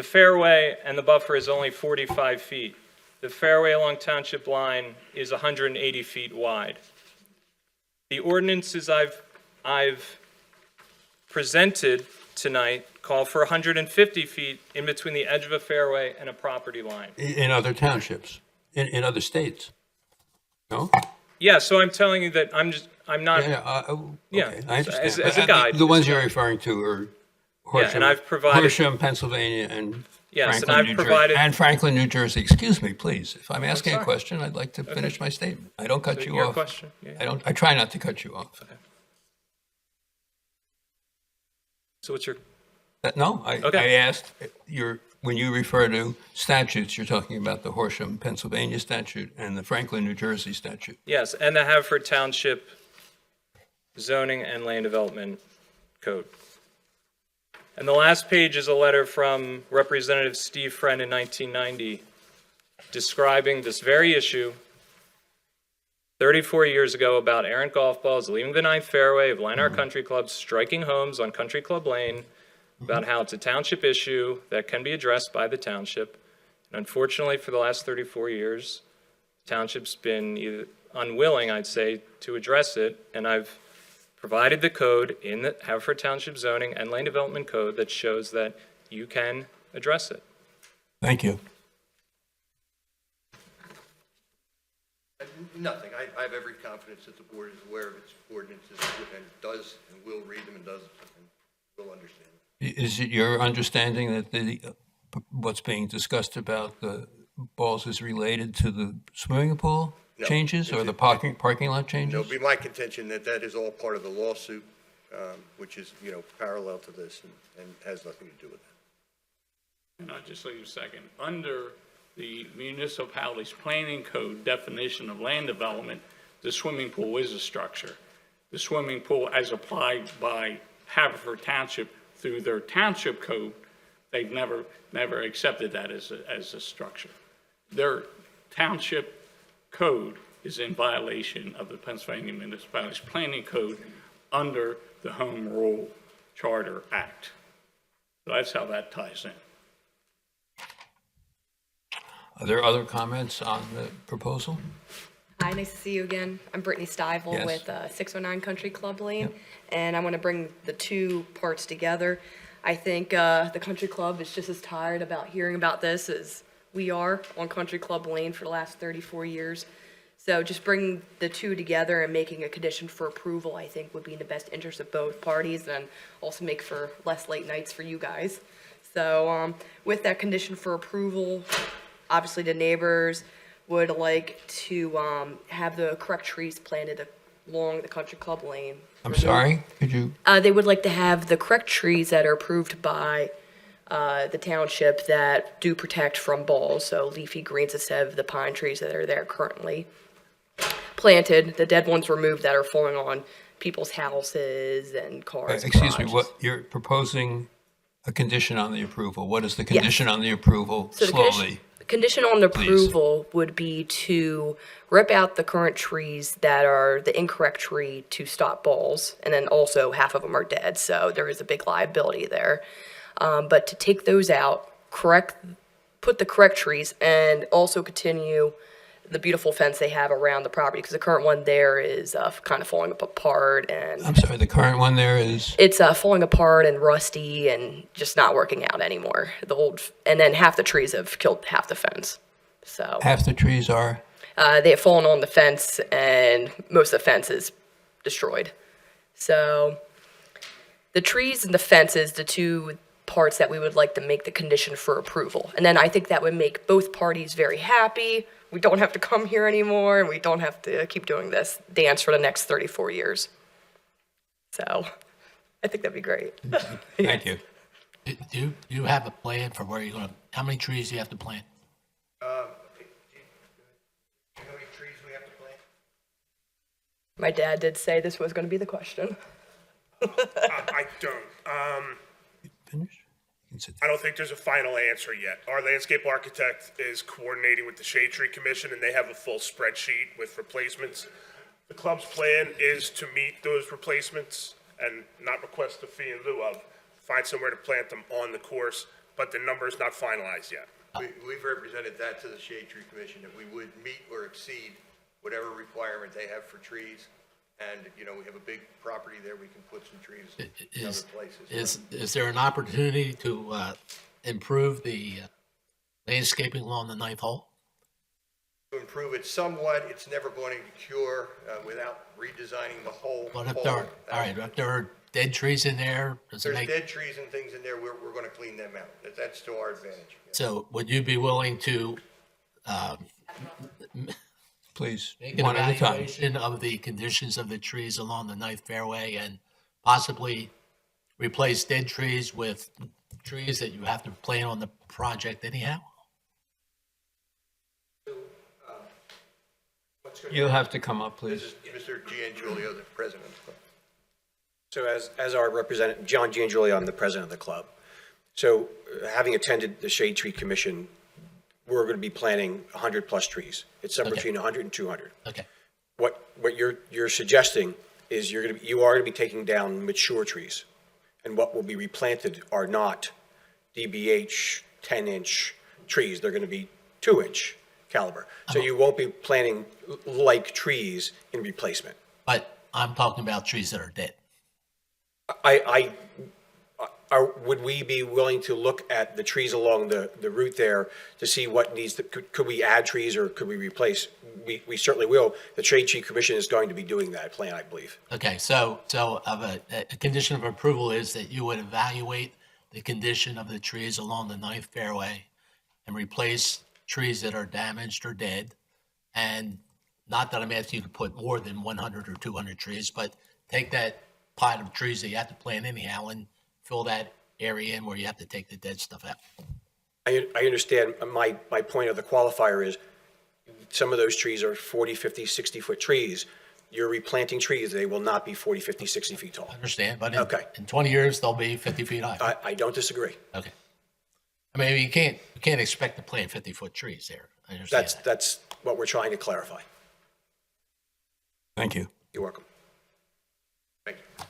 fairway and the buffer is only 45 feet. The fairway along Township line is 180 feet wide. The ordinances I've presented tonight call for 150 feet in between the edge of a fairway and a property line. in other townships, in other states. No? Yeah, so I'm telling you that I'm not, Yeah, yeah, I understand. as But a guide. The ones you're referring to are Horsham, and I've provided- Horsham, Pennsylvania, and Yes, and Franklin, I've New Jersey. provided- And Franklin, New Jersey. Excuse me, please. If I'm asking a sorry. question, I'd like to finish my statement. I don't cut you your off. question, yeah. I try not to cut you off. So what's your, No, Okay. I asked, when you refer to statutes, you're talking about the Horsham, Pennsylvania statute and the Franklin, New Jersey statute. yes, and the Haverford Township zoning and land development code. And the last page is a letter from Representative Steve Friend in 1990 describing this very issue 34 years ago about errant golf balls leaving the 9th fairway of Lanark Country Club, striking homes on Country Club Lane, about how it's a township issue that can be addressed by the township. And unfortunately, for the last 34 years, the township's been either unwilling, I'd say, to address it, and I've provided the code in the Haverford Township zoning and land development code that shows that you can address it. Thank you. Nothing. I have every confidence that the board is aware of its ordinances and does and will read them and does and will understand them. Is it your understanding that what's being discussed about the balls is related to the swimming pool No. changes or the parking lot changes? It'll be my contention that that is all part of the lawsuit, which is, parallel to this and has nothing to do with that. And I'll just leave a second. Under the municipality's planning code definition of land development, the swimming pool is a structure. The swimming pool, as applied by Haverford Township through their township code, they've never accepted that as a structure. Their township code is in violation of the Pennsylvania Municipalities Planning Code under the Home Rule Charter Act. So that's how that ties in. Are there other comments on the proposal? Hi, nice to see you again. I'm Brittany Stivel Yes. with 609 Country Club Lane, and I want to bring the two parts together. I think the Country Club is just as tired about hearing about this as we are on Country Club Lane for the last 34 years. So just bringing the two together and making a condition for approval, I think, would be in the best interest of both parties and also make for less late nights for you guys. So with that condition for approval, obviously the neighbors would like to have the correct trees planted along the Country Club Lane. I'm sorry, could you? They would like to have the correct trees that are approved by the township that do protect from balls, so leafy greens instead of the pine trees that are there currently planted, the dead ones removed that are falling on people's houses and cars. Excuse me, garages. what, you're proposing a condition on the approval. What is the condition on the approval? So the Slowly. condition on the Please. approval would be to rip out the current trees that are the incorrect tree to stop balls, and then also half of them are dead, so there is a big liability there. But to take those out, put the correct trees, and also continue the beautiful fence they have around the property, because the current one there is kind of falling apart, and I'm sorry, the current one there is, it's falling apart and rusty and just not working out anymore. And then half the trees have killed half the fence. So half the trees are, they have fallen on the fence, and most of the fence is destroyed. So the trees and the fences, the two parts that we would like to make the condition for approval. And then I think that would make both parties very happy. We don't have to come here anymore, and we don't have to keep doing this dance for the next 34 years. So I think that'd be great. thank you. Do you have a plan for where you're gonna, how many trees do you have to plant? How many trees we have to plant? My dad did say this was going to be the question. I don't. Finish? You can sit I don't think there's a final answer yet. Our landscape architect is coordinating with the Shade Tree Commission, and they have a full spreadsheet with replacements. The club's plan is to meet those replacements and not request a fee in lieu of, find somewhere to plant them on the course, but the number's not finalized yet. We've represented that to the Shade Tree Commission, that we would meet or exceed whatever requirement they have for trees. And, you know, we have a big property there, we can put some trees in other places. Is there an opportunity to improve the landscaping along the ninth hole? To improve it somewhat, it's never going to cure without redesigning the whole. What if there are, all right, if there are dead trees in there, does it There's make, dead trees and things in there, we're going to clean them out. That's to our advantage. so would you be willing to Please, make an one at a time. evaluation of the conditions of the trees along the ninth fairway and possibly replace dead trees with trees that you have to plant on the project anyhow? You'll have to come up, This please. is Mr. Giangiulio, the president. So as our representative, John Giangiulio, I'm the president of the club. So having attended the Shade Tree Commission, we're going to be planting 100-plus trees. It's somewhere Okay. between 100 and 200. Okay, What you're suggesting is you are going to be taking down mature trees. And what will be replanted are not DBH 10-inch trees. They're going to be 2-inch caliber. So you won't be planting like trees in replacement. but I'm talking about trees that are dead. Would we be willing to look at the trees along the route there to see what needs to, could we add trees or could we replace? We certainly will. The Shade Tree Commission is going to be doing that plan, I believe. Okay, so of a condition of approval is that you would evaluate the condition of the trees along the ninth fairway and replace trees that are damaged or dead. And not that I'm asking you to put more than 100 or 200 trees, but take that pot of trees that you have to plant anyhow and fill that area in where you have to take the dead stuff out. I understand. My point of the qualifier is some of those trees are 40, 50, 60-foot trees. You're replanting trees. They will not be 40, 50, 60 feet tall. I understand, but Okay. in 20 years, they'll be 50 feet high. I don't disagree. Okay. I mean, you can't expect to plant 50-foot trees there. I understand that. That's what we're trying to clarify. Thank you. You're welcome. Thank you.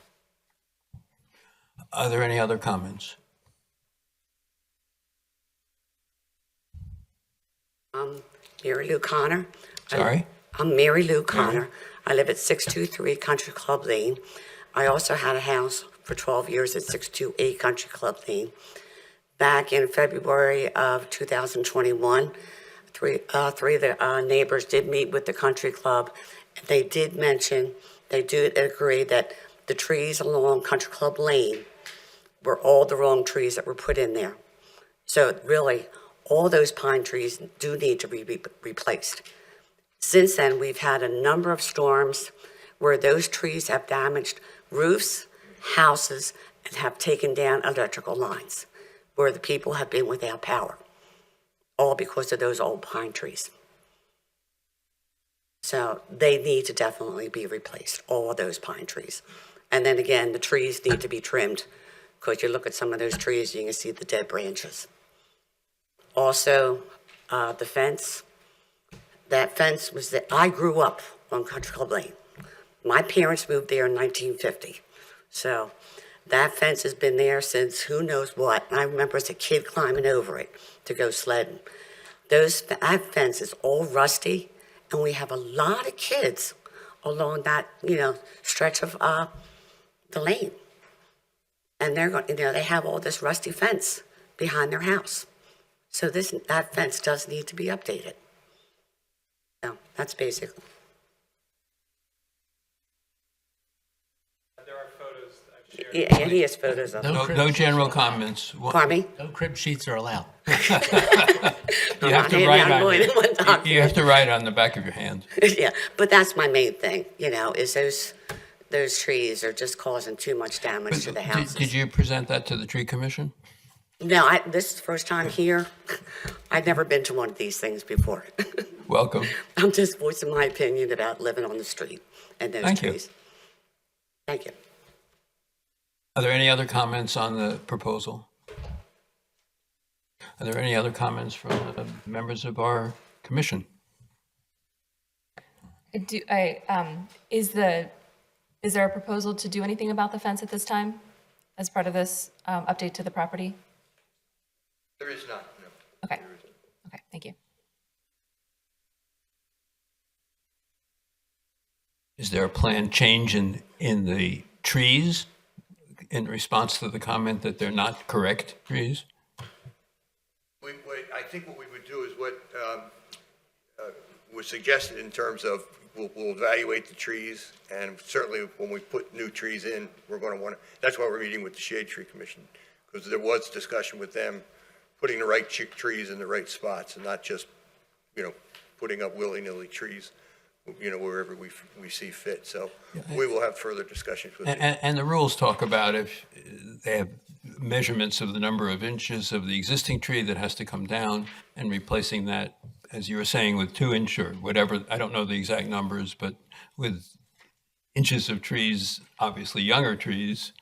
Are there any other comments? Mary Lou Connor. Sorry? I'm Mary Lou Connor. I live at 623 Country Club Lane. I also had a house for 12 years at 628 Country Club Lane. Back in February of 2021, three of the neighbors did meet with the country club. They did mention, they did agree that the trees along Country Club Lane were all the wrong trees that were put in there. So really, all those pine trees do need to be replaced. Since then, we've had a number of storms where those trees have damaged roofs, houses, and have taken down electrical lines where the people have been without power, all because of those old pine trees. So they need to definitely be replaced, all of those pine trees. And then again, the trees need to be trimmed, because you look at some of those trees, you can see the dead branches. Also, the fence, that fence was that I grew up on Country Club Lane. My parents moved there in 1950. So that fence has been there since who knows what. And I remember as a kid climbing over it to go sledding. That fence is all rusty And we have a lot of kids along that, stretch of the lane. And they're going, they have all this rusty fence behind their house. So that fence does need to be updated. So that's basically. There are photos I've shared. Yeah, he has photos of it. No general comments. Pardon me? No crib sheets are allowed. You have to write on the back of your hand. Yeah, but that's my main thing, is those trees are just causing too much damage to the houses. Did you present that to the tree commission? No, this is the first time here. I've never been to one of these things before. Welcome. I'm just voicing my opinion about living on the street and those Thank you. trees. Thank you. Are there any other comments on the proposal? Are there any other comments from the members of our commission? Is there a proposal to do anything about the fence at this time as part of this update to the property? There is not, no. Okay. Okay, thank you. Is there a planned change in the trees in response to the comment that they're not correct trees? I think what we would do is what was suggested in terms of we'll evaluate the trees, and certainly when we put new trees in, we're going to want to, that's why we're meeting with the Shade Tree Commission, because there was discussion with them putting the right trees in the right spots and not just, putting up willy-nilly trees, wherever we see fit. So we will have further discussions with them. And the rules talk about if they have measurements of the number of inches of the existing tree that has to come down and replacing that, as you were saying, with 2-inch or whatever, I don't know the exact numbers, but with inches of trees, obviously younger trees,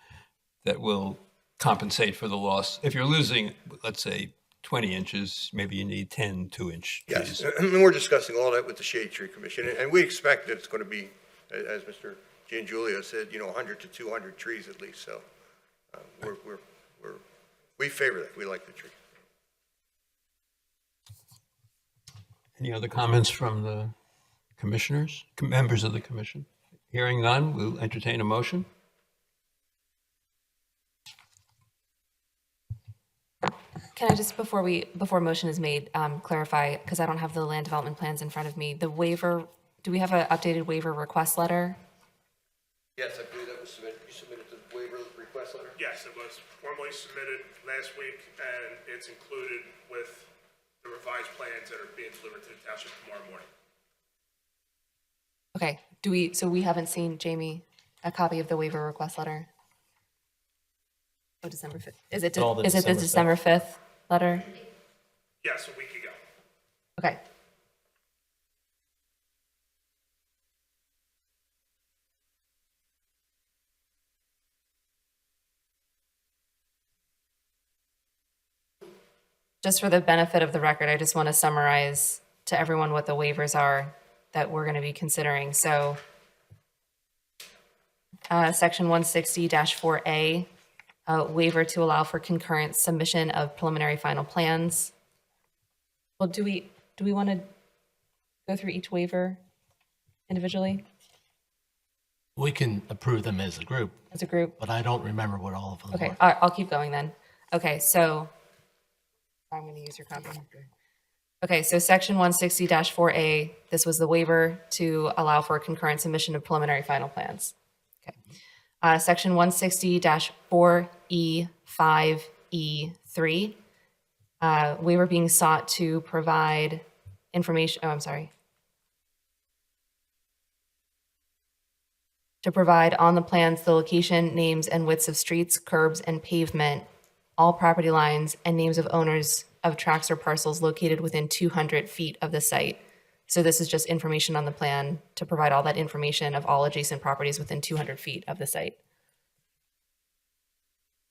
that will compensate for the loss. If you're losing, let's say, 20 inches, maybe you need 10 2-inch trees. Yes, and we're discussing all that with the Shade Tree Commission, and we expect that it's going to be, as Mr. Giangiulio said, 100 to 200 trees at least. So we favor that. We like the tree. Any other comments from the commissioners, members of the commission? Hearing none, we'll entertain a motion. Can I just, before motion is made, clarify, because I don't have the land development plans in front of me, the waiver, do we have an updated waiver request letter? Yes, I believe that was submitted. You submitted the waiver request letter? Yes, it was formally submitted last week, and it's included with the revised plans that are being delivered to the township tomorrow morning. Okay, so we haven't seen, Jamie, a copy of the waiver request letter? Oh, December 5th. Is it the December 5th letter? Yes, a week ago. Okay. Just for the benefit of the record, I just want to summarize to everyone what the waivers are that we're going to be considering. So, Section 160-4A, waiver to allow for concurrent submission of preliminary final plans. Well, do we want to go through each waiver individually We can approve them as a group, as a group? but I don't remember what all of them Okay, were. I'll keep going then. Okay, so I'm going to use your copy. Okay, so Section 160-4A, this was the waiver to allow for concurrent submission of preliminary final plans. Okay. Section 160-4E5E3, waiver being sought to provide information, to provide on the plans the location, names, and widths of streets, curbs, and pavement, all property lines, and names of owners of tracts or parcels located within 200 feet of the site. So this is just information on the plan to provide all that information of all adjacent properties within 200 feet of the site.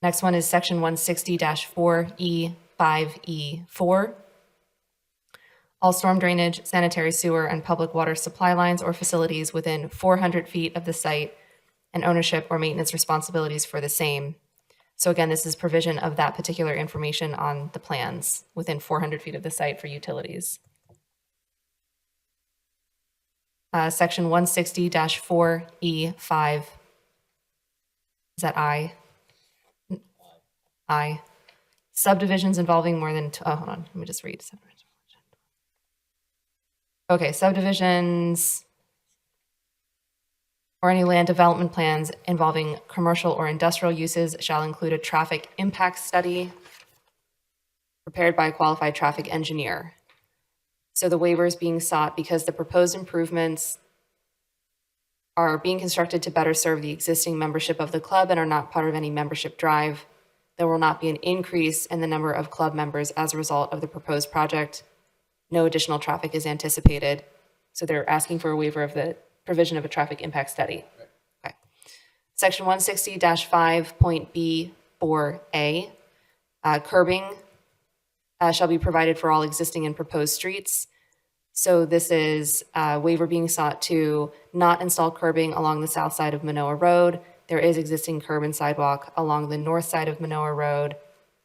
Next one is Section 160-4E5E4. All storm drainage, sanitary sewer, and public water supply lines or facilities within 400 feet of the site, and ownership or maintenance responsibilities for the same. So again, this is provision of that particular information on the plans within 400 feet of the site for utilities. Section 160-4E5. Is that I? I. Subdivisions involving more than, oh, hold on, let me just read. Okay, subdivisions or any land development plans involving commercial or industrial uses shall include a traffic impact study prepared by a qualified traffic engineer. So the waiver is being sought because the proposed improvements are being constructed to better serve the existing membership of the club and are not part of any membership drive. There will not be an increase in the number of club members as a result of the proposed project. No additional traffic is anticipated. So they're asking for a waiver of the provision of a traffic impact study. Okay. Section 160-5.B4A, curbing shall be provided for all existing and proposed streets. So this is a waiver being sought to not install curbing along the south side of Manoa Road. There is existing curb and sidewalk along the north side of Manoa Road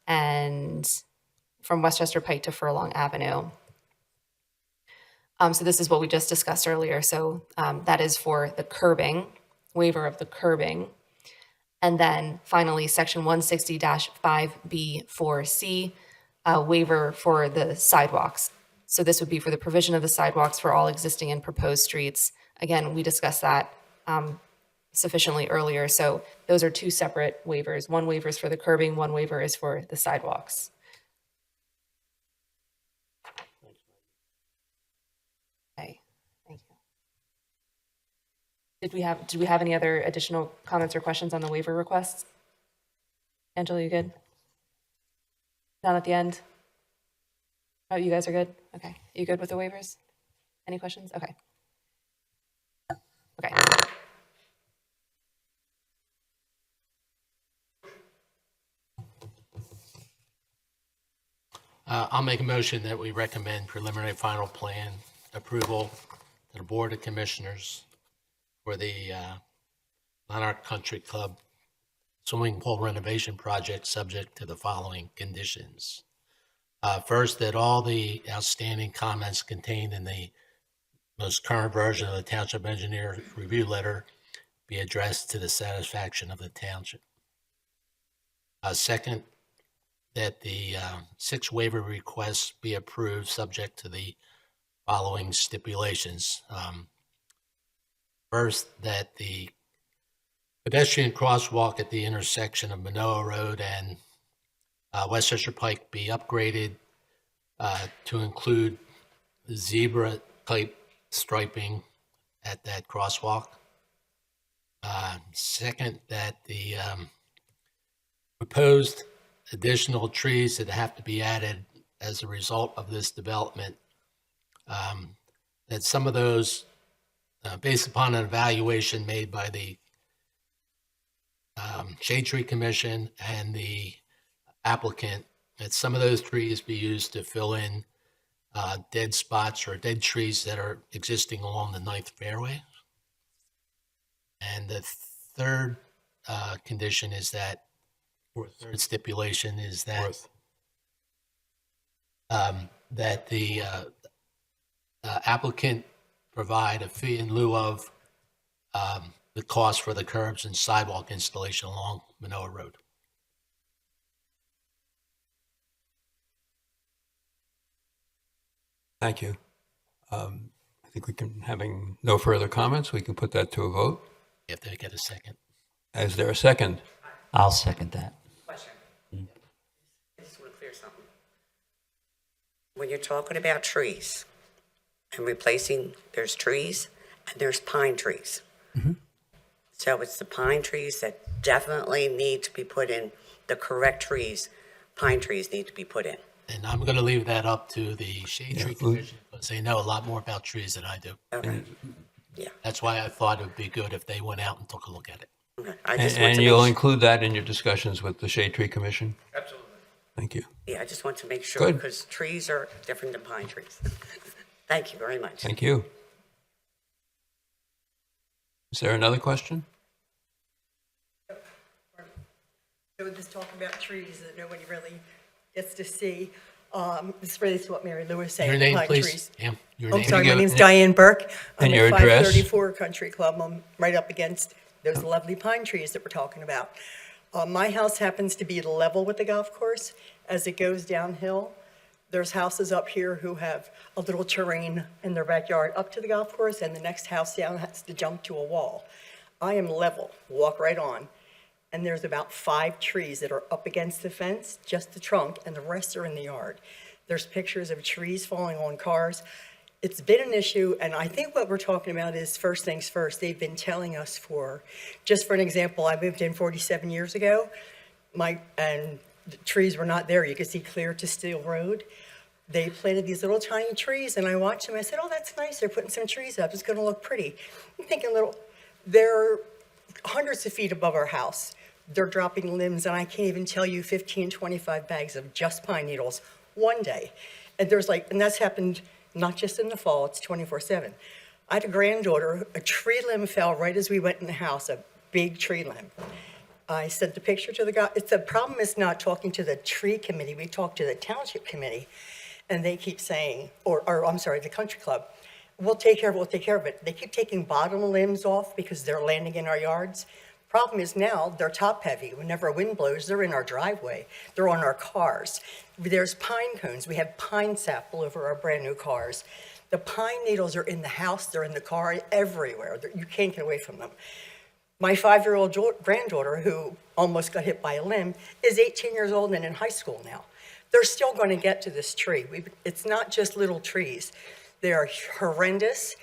and from Westchester Pike to Furlong Avenue. So this is what we just discussed earlier. So that is for the curbing, waiver of the curbing. And then finally, section 160-5B4C, waiver for the sidewalks. So this would be for the provision of the sidewalks for all existing and proposed streets. Again, we discussed that sufficiently earlier. So those are two separate waivers. One waiver is for the curbing, one waiver is for the sidewalks. Okay, thank you. Did we have any other additional comments or questions on the waiver requests? Angela, you good? Down at the end? Oh, you guys are good? Okay. You good with the waivers? Any questions? Okay. Okay. I'll make a motion that we recommend preliminary final plan approval to the Board of Commissioners for the Monarch Country Club swimming pool renovation project subject to the following conditions. First, that all the outstanding comments contained in the most current version of the Township Engineer Review Letter be addressed to the satisfaction of the Township. Second, that the 6 waiver requests be approved subject to the following stipulations. First, that the pedestrian crosswalk at the intersection of Manoa Road and Westchester Pike be upgraded to include zebra-type striping at that crosswalk. Second, that the proposed additional trees that have to be added as a result of this development, that some of those, based upon an evaluation made by the Shade Tree Commission and the applicant, that some of those trees be used to fill in dead spots or dead trees that are existing along the Ninth Fairway. And the third condition is that, third stipulation is that that the applicant provide a fee in lieu of the cost for the curbs and sidewalk installation along Manoa Road. Thank you. I think we can, having no further comments, we can put that to a vote. You have to get a second. Is there a second? I'll second that. Question. I just want to clear something. When you're talking about trees and replacing, there's trees and there's pine trees. Mm-hmm. So it's the pine trees that definitely need to be put in, the correct trees, pine trees need to be put in. And I'm going to leave that up to the Shade Tree Commission because they know a lot more about trees than I do. Okay. Yeah. That's why I thought it would be good if they went out and took a look at it. Okay. I just want And to you'll make include that in your discussions with the Shade Tree Commission? Absolutely. Thank you. Yeah, I just want to make sure Good. because trees are different than pine trees. Thank you very much. Thank you. Is there another question? So we're just talking about trees that nobody really gets to see. It's really what Mary Lou was saying. Your name, pine please? trees. Ma'am, your Oh, name? sorry, my Give- name's Diane Burke. I'm And at your address? 534 Country Club. I'm right up against those lovely pine trees that we're talking about. My house happens to be level with the golf course. As it goes downhill, there's houses up here who have a little terrain in their backyard up to the golf course, and the next house down has to jump to a wall. I am level, walk right on, and there's about 5 trees that are up against the fence, just the trunk, and the rest are in the yard. There's pictures of trees falling on cars. It's been an issue, and I think what we're talking about is first things first. They've been telling us just for an example, I moved in 47 years ago, and the trees were not there. You could see clear to Steel Road. They planted these little tiny trees, and I watched them. I said, oh, that's nice. They're putting some trees up. It's going to look pretty. I'm thinking they're hundreds of feet above our house. They're dropping limbs, and I can't even tell you 15, 25 bags of just pine needles one day. And that's happened not just in the fall, it's 24/7. I had a granddaughter, a tree limb fell right as we went in the house, a big tree limb. I sent the picture to the guy. The problem is not talking to the tree committee. We talked to the township committee, and they keep saying, or I'm sorry, the country club, we'll take care of it. They keep taking bottom limbs off because they're landing in our yards. Problem is now they're top heavy. Whenever a wind blows, they're in our driveway. They're on our cars. There's pine cones. We have pine sap all over our brand new cars. The pine needles are in the house. They're in the car, everywhere. You can't get away from them. My 5-year-old granddaughter, who almost got hit by a limb, is 18 years old and in high school now. They're still going to get to this tree. It's not just little trees. They are horrendous.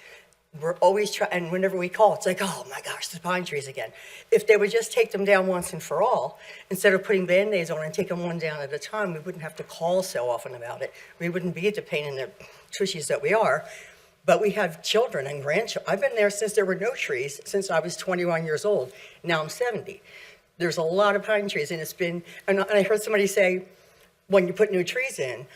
We're always trying, and whenever we call, it's like, oh my gosh, the pine trees again. If they would just take them down once and for all, instead of putting Band-Aids on and take them one down at a time, we wouldn't have to call so often about it. We wouldn't be the pain in the tushies that we are. But we have children and grandchildren. I've been there since there were no trees, since I was 21 years old. Now I'm 70. There's a lot of pine trees, and and I heard somebody say, when you put new trees in,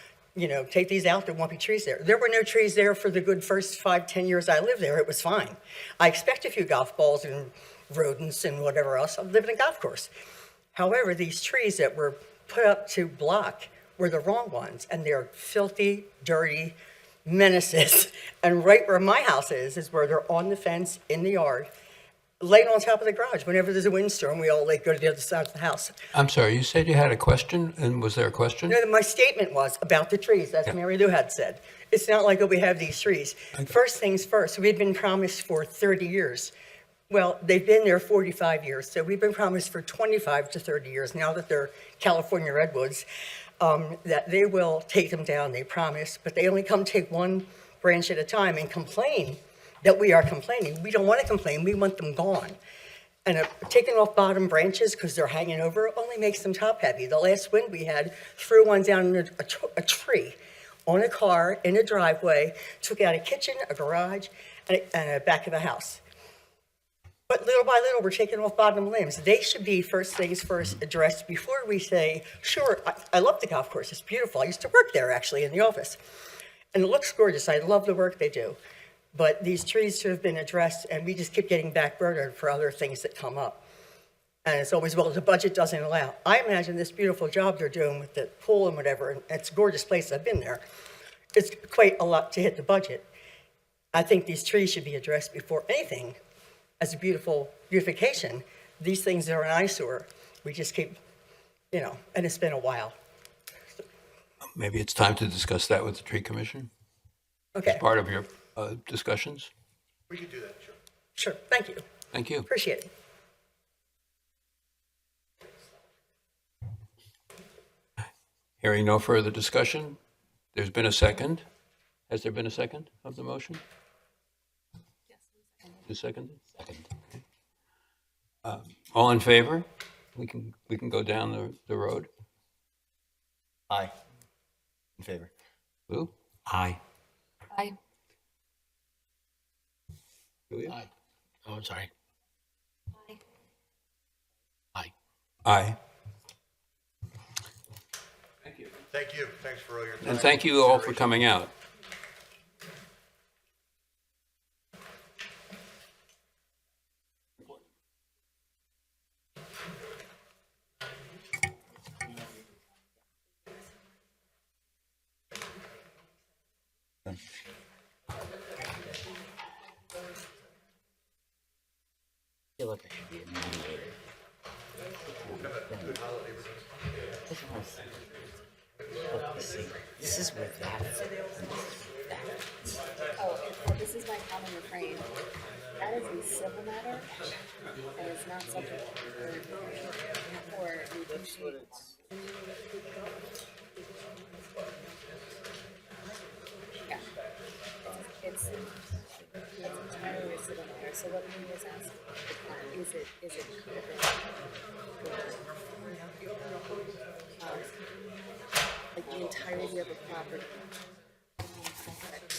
take these out, there won't be trees there. There were no trees there for the good first 5-10 years I lived there. It was fine. I expect a few golf balls and rodents and whatever else. I live in a golf course. However, these trees that were put up to block were the wrong ones, and they're filthy, dirty menaces. And right where my house is where they're on the fence in the yard, laying on top of the garage. Whenever there's a windstorm, we all go to the other side of the house. I'm sorry, you said you had a question, and was there a question? No, my statement was about the trees, as Mary Lou had said. It's not like we have these trees. First things first, we've been promised for 30 years. Well, they've been there 45 years, so we've been promised for 25 to 30 years, now that they're California redwoods, that they will take them down, they promise, but they only come take one branch at a time and complain that we are complaining. We don't want to complain, we want them gone. And taking off bottom branches because they're hanging over only makes them top heavy. The last wind we had threw one down in a tree on a car in a driveway, took out a kitchen, a garage, and a back of the house. But little by little, we're taking off bottom limbs. They should be first things first addressed before we say, sure, I love the golf course, it's beautiful. I used to work there actually in the office. And it looks gorgeous, I love the work they do. But these trees should have been addressed, and we just keep getting backburnered for other things that come up. And it's always, well, the budget doesn't allow. I imagine this beautiful job they're doing with the pool and whatever, and it's a gorgeous place, I've been there. It's quite a lot to hit the budget. I think these trees should be addressed before anything as a beautification. These things are an eyesore. We just keep, and it's been a while. Maybe it's time to discuss that with the tree commission Okay, as part of your discussions. We could do that, sure. sure, thank you, Thank you. appreciate it. Hearing no further discussion, there's been a second. Has there been a second of the motion? Yes. The second? Second. All in favor? We can go down the road. Aye. In favor. Lou? Aye. Aye. Julia? Aye. Oh, I'm sorry. Aye. Aye. Thank you. Thanks for all your time. And thank you all for coming out. like I should be a mediator. This is with that. Oh, this is my common refrain. That is a civil matter and is not subject or negotiate. Yeah. It's entirely a civil matter. So what we was asking, is it like the entirety of a property?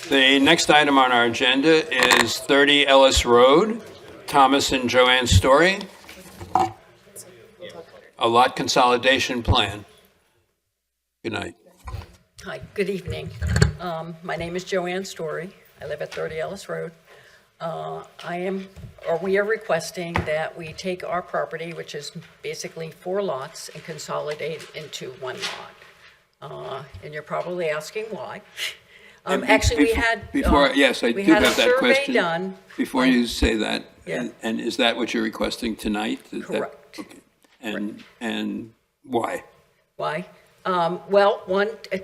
The next item on our agenda is 30 Ellis Road, Thomas and Joanne Story, a lot consolidation plan. Good night. Hi, good evening. My name is Joanne Story. I live at 30 Ellis Road. We are requesting that we take our property, which is basically 4 lots, and consolidate into 1 lot. And you're probably asking why. Actually, we had. Yes, I do we had a have that survey question. done. Before you say that, Yeah. and is that what you're requesting tonight? Correct. Okay. And why? Why?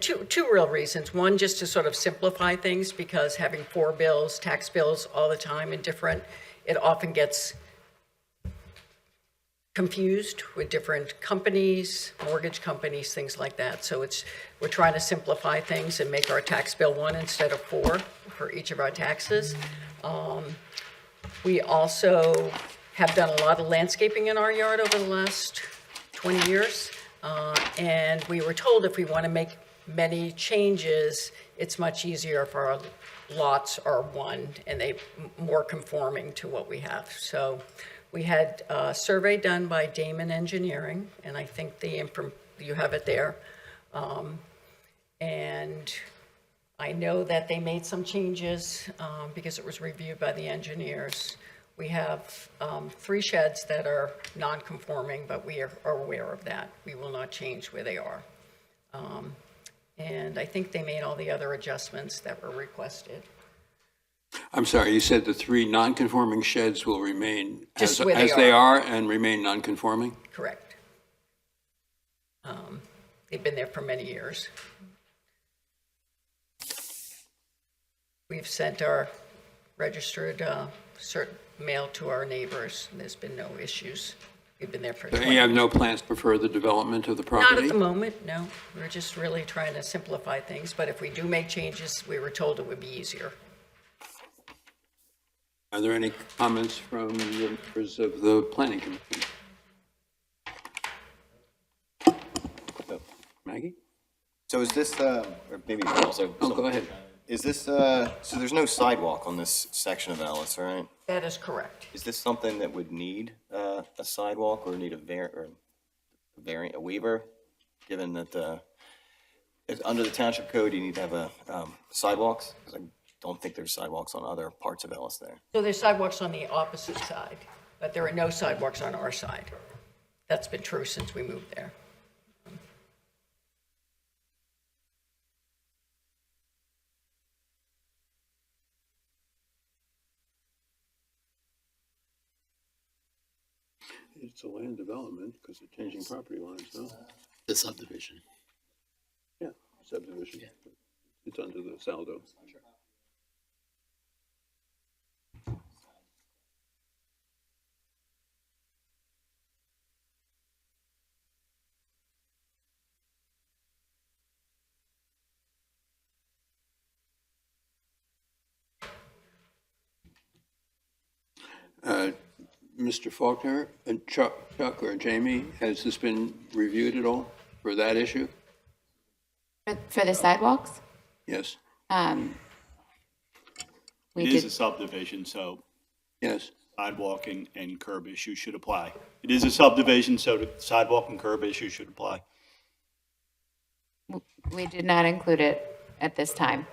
Two real reasons. One, just to sort of simplify things, because having 4 bills, tax bills all the time and different, it often gets confused with different companies, mortgage companies, things like that. So we're trying to simplify things and make our tax bill 1 instead of 4 for each of our taxes. We also have done a lot of landscaping in our yard over the last 20 years. And we were told if we want to make many changes, it's much easier if our lots are 1 and they more conforming to what we have. So we had a survey done by Damon Engineering, and I think you have it there. And I know that they made some changes because it was reviewed by the engineers. We have 3 sheds that are non-conforming, but we are aware of that. We will not change where they are. And I think they made all the other adjustments that were requested. I'm sorry, you said the 3 non-conforming sheds will remain as Just where they they are. are and remain non-conforming? Correct. They've been there for many years. We've sent our registered mail to our neighbors, and there's been no issues. We've been there for 20 You have years. no plans for further development of the property? Not at the moment, no. We're just really trying to simplify things, but if we do make changes, we were told it would be easier. Are there any comments from the members of the planning commission? Maggie? So is this, or maybe also. Go ahead. Is this, so there's no sidewalk on this section of Alice, right? That is correct. Is this something that would need a sidewalk or need a waiver, given that under the township code, you need to have sidewalks? Because I don't think there's sidewalks on other parts of Alice there. So there's sidewalks on the opposite side, but there are no sidewalks on our side. That's been true since we moved there. It's a land development because they're changing property lines, no? The subdivision. Yeah, subdivision. It's under the saldo. Mr. Faulkner and Chuck or Jamie, has this been reviewed at all for that issue? For the sidewalks? Yes. It is a subdivision, so. Yes. Sidewalk and curb issue should apply. It is a subdivision, so the sidewalk and curb issue should apply. We did not include it at this time.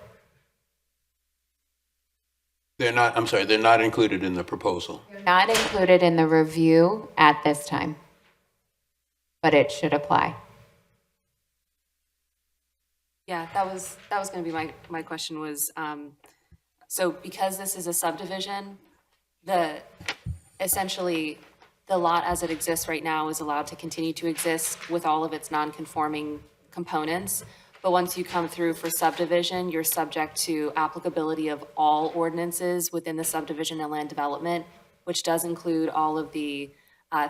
They're not included in the proposal. Not included in the review at this time, but it should apply. Yeah, that was going to be my question was, so because this is a subdivision, the essentially, the lot as it exists right now is allowed to continue to exist with all of its non-conforming components. But once you come through for subdivision, you're subject to applicability of all ordinances within the subdivision and land development, which does include all of the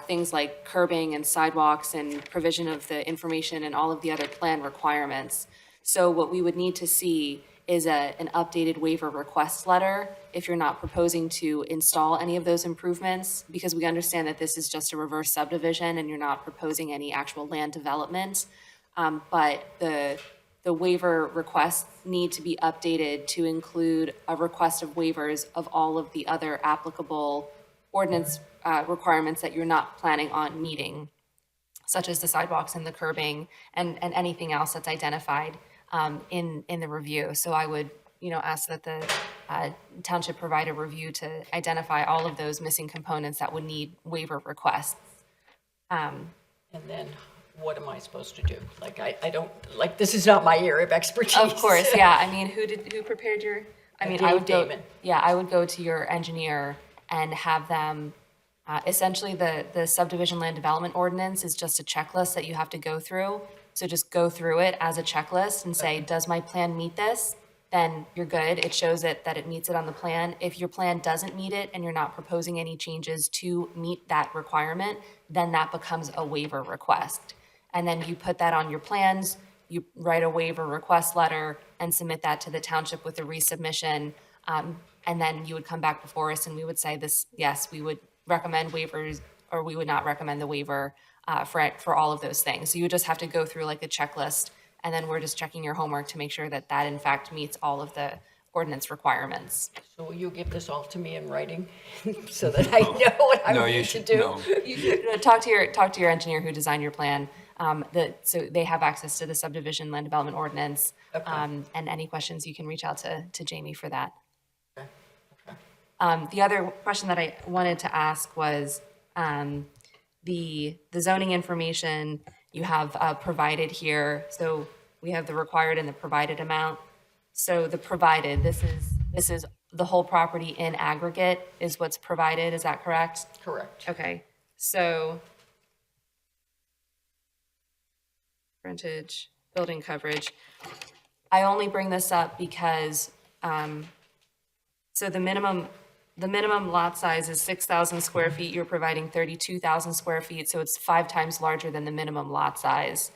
things like curbing and sidewalks and provision of the information and all of the other plan requirements. So what we would need to see is an updated waiver request letter if you're not proposing to install any of those improvements, because we understand that this is just a reverse subdivision and you're not proposing any actual land development. But the waiver requests need to be updated to include a request of waivers of all of the other applicable ordinance requirements that you're not planning on meeting, such as the sidewalks and the curbing and anything else that's identified in the review. So I would, ask that the township provide a review to identify all of those missing components that would need waiver requests. And then what am I supposed to do? Like, I don't, like, this is not my area of expertise. Of course, yeah. I mean, who prepared your, I Dave would go, Damon. yeah, I would go to your engineer and have them, essentially the subdivision land development ordinance is just a checklist that you have to go through. So just go through it as a checklist and say, does my plan meet this? Then you're good. It shows it that it meets it on the plan. If your plan doesn't meet it and you're not proposing any changes to meet that requirement, then that becomes a waiver request. And then you put that on your plans, you write a waiver request letter and submit that to the township with a resubmission. And then you would come back before us and we would say this, yes, we would recommend waivers, or we would not recommend the waiver for all of those things. So you would just have to go through like a checklist, and then we're just checking your homework to make sure that that in fact meets all of the ordinance requirements. So will you give this all to me in writing so that I know what I need to do? No. You talk to your engineer who designed your plan. So they have access to the subdivision land development ordinance. Okay. And any questions, you can reach out to Jamie for that. Okay. The other question that I wanted to ask was the zoning information you have provided here. So we have the required and the provided amount. So the provided, this is the whole property in aggregate is what's provided. Is that correct? Correct. Okay. So frontage, building coverage. I only bring this up because so the minimum lot size is 6,000 square feet. You're providing 32,000 square feet, so it's 5 times larger than the minimum lot size.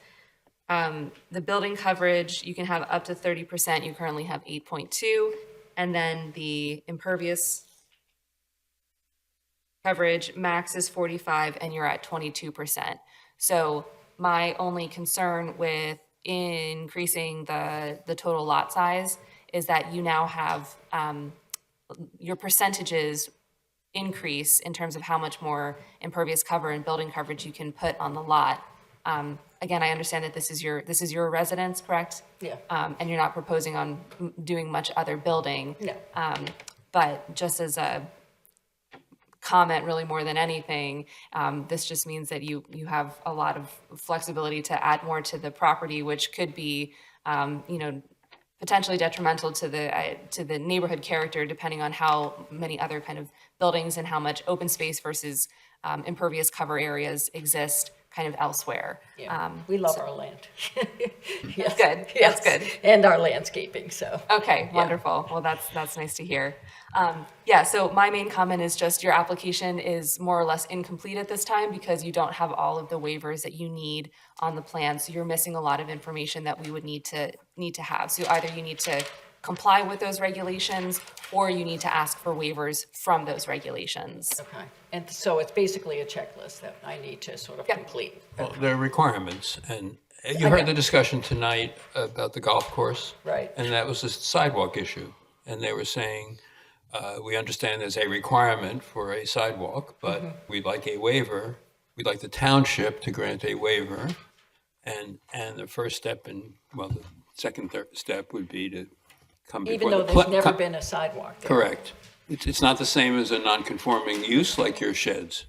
The building coverage, you can have up to 30%. You currently have 8.2. And then the impervious coverage max is 45 and you're at 22%. So my only concern with increasing the total lot size is that you now have your percentages increase in terms of how much more impervious cover and building coverage you can put on the lot. Again, I understand that this is your residence, correct? Yeah. And you're not proposing on doing much other building. No. But just as a comment, really more than anything, this just means that you have a lot of flexibility to add more to the property, which could be, potentially detrimental to the neighborhood character, depending on how many other kind of buildings and how much open space versus impervious cover areas exist kind of elsewhere. Yeah. We love our land. Yes. Good. Yes. That's good. And our landscaping, so. Okay, Yeah. wonderful. Well, that's nice to hear. So my main comment is just your application is more or less incomplete at this time because you don't have all of the waivers that you need on the plan. So you're missing a lot of information that we would need to have. So either you need to comply with those regulations or you need to ask for waivers from those regulations. Okay. And so it's basically a checklist that I need to sort of complete. Well, there are requirements, and you heard the discussion tonight about the golf course. Right. And that was a sidewalk issue. And they were saying, we understand there's a requirement for a sidewalk, but we'd like a waiver. We'd like the township to grant a waiver. And the first step the second step would be to come before Even though there's never been a sidewalk there. Correct. It's not the same as a non-conforming use like your sheds.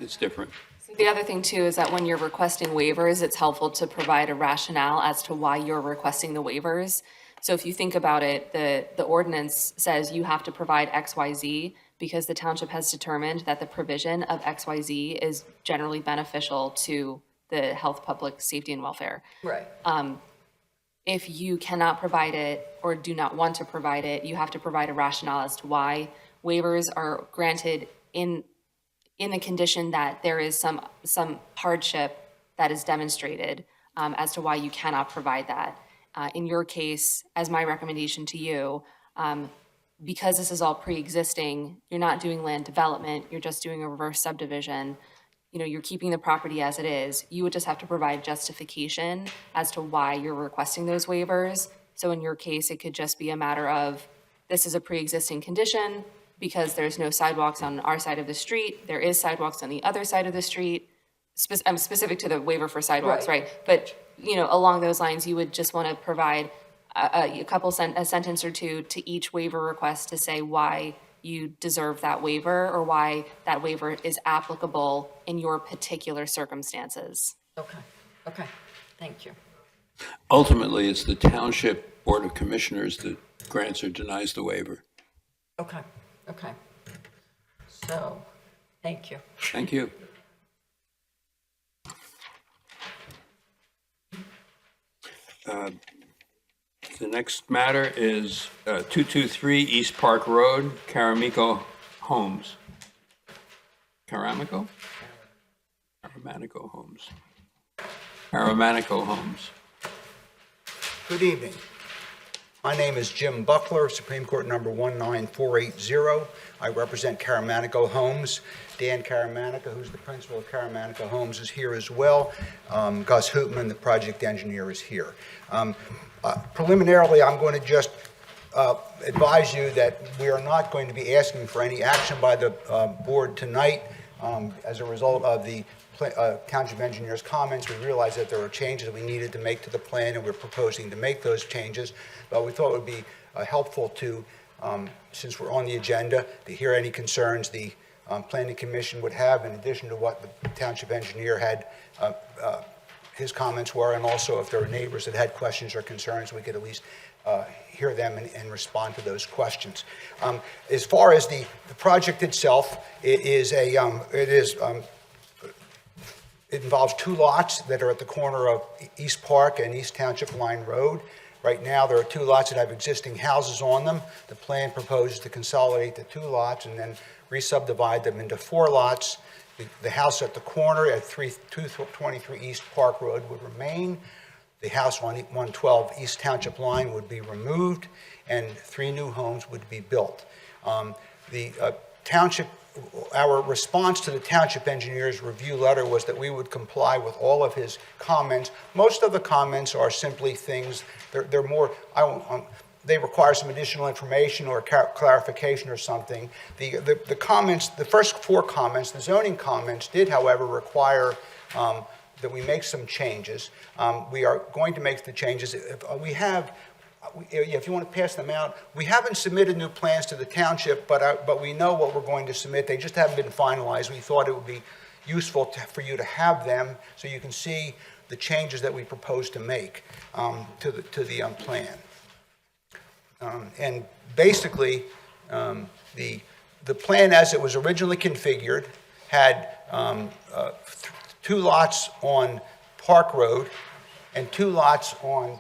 It's different. The other thing too is that when you're requesting waivers, it's helpful to provide a rationale as to why you're requesting the waivers. So if you think about it, the ordinance says you have to provide XYZ because the township has determined that the provision of XYZ is generally beneficial to the health, public safety, and welfare. Right. If you cannot provide it or do not want to provide it, you have to provide a rationale as to why. Waivers are granted in the condition that there is some hardship that is demonstrated as to why you cannot provide that. In your case, as my recommendation to you, because this is all pre-existing, you're not doing land development, you're just doing a reverse subdivision, you're keeping the property as it is, you would just have to provide justification as to why you're requesting those waivers. So in your case, it could just be a matter of, this is a pre-existing condition, because there's no sidewalks on our side of the street, there is sidewalks on the other side of the street. I'm specific to the waiver for sidewalks, right? But, along those lines, you would just want to provide a sentence or two to each waiver request to say why you deserve that waiver or why that waiver is applicable in your particular circumstances. Okay, thank you. Ultimately, it's the Township Board of Commissioners that grants or denies the waiver. Okay. So, thank you. Thank you. The next matter is 223 East Park Road, Caramico Homes. Caramico Homes. Caramico Homes. Good evening. My name is Jim Buckler, Supreme Court number 19480. I represent Caramico Homes. Dan Caramico, who's the principal of Caramico Homes, is here as well. Gus Hoopman, the project engineer, is here. Preliminarily, I'm going to just advise you that we are not going to be asking for any action by the board tonight as a result of the Township Engineer's comments. We realized that there were changes we needed to make to the plan, and we're proposing to make those changes. But we thought it would be helpful to, since we're on the agenda, to hear any concerns the Planning Commission would have, in addition to what the Township Engineer had, his comments were, and also if there are neighbors that had questions or concerns, we could at least hear them and respond to those questions. As far as the project itself, it involves two lots that are at the corner of East Park and East Township Line Road. Right now, there are two lots that have existing houses on them. The plan proposes to consolidate the two lots and then re-subdivide them into four lots. The house at the corner at 223 East Park Road would remain. The house on 112 East Township Line would be removed, and 3 new homes would be built. Our response to the Township Engineer's review letter was that we would comply with all of his comments. Most of the comments are simply things, they're more, they require some additional information or clarification or something. The comments, the first 4 comments, the zoning comments did, however, require that we make some changes. We are going to make the changes. If you want to pass them out, we haven't submitted new plans to the township, but we know what we're going to submit. They just haven't been finalized. We thought it would be useful for you to have them so you can see the changes that we propose to make to the plan. And basically, the plan as it was originally configured had 2 lots on Park Road and 2 lots on,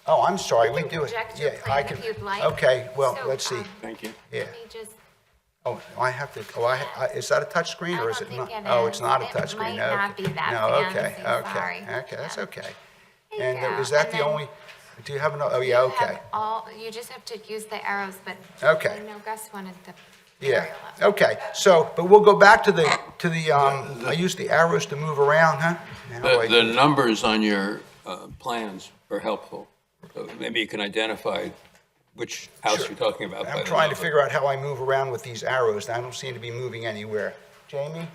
oh, I'm sorry, we do it. Project your plan if you'd like. Okay, well, So, let's see. Thank you. Yeah. Let me just, Oh, I have to, is that a touch screen or I is don't it not? think it Oh, is. it's not a It touch screen. might not be that No, fancy, sorry. Okay, that's okay. There you And go. is that And the then only, do you have another, oh, yeah, you okay. have you just have to use the arrows, but Okay. I know Gus wanted the Yeah, aerial up. okay, so, but we'll go back to I use the arrows to move around, huh? The numbers on your plans are helpful. So maybe you can identify which house you're talking about. by I'm the trying to number. figure out how I move around with these arrows. I don't seem to be moving anywhere. Jamie,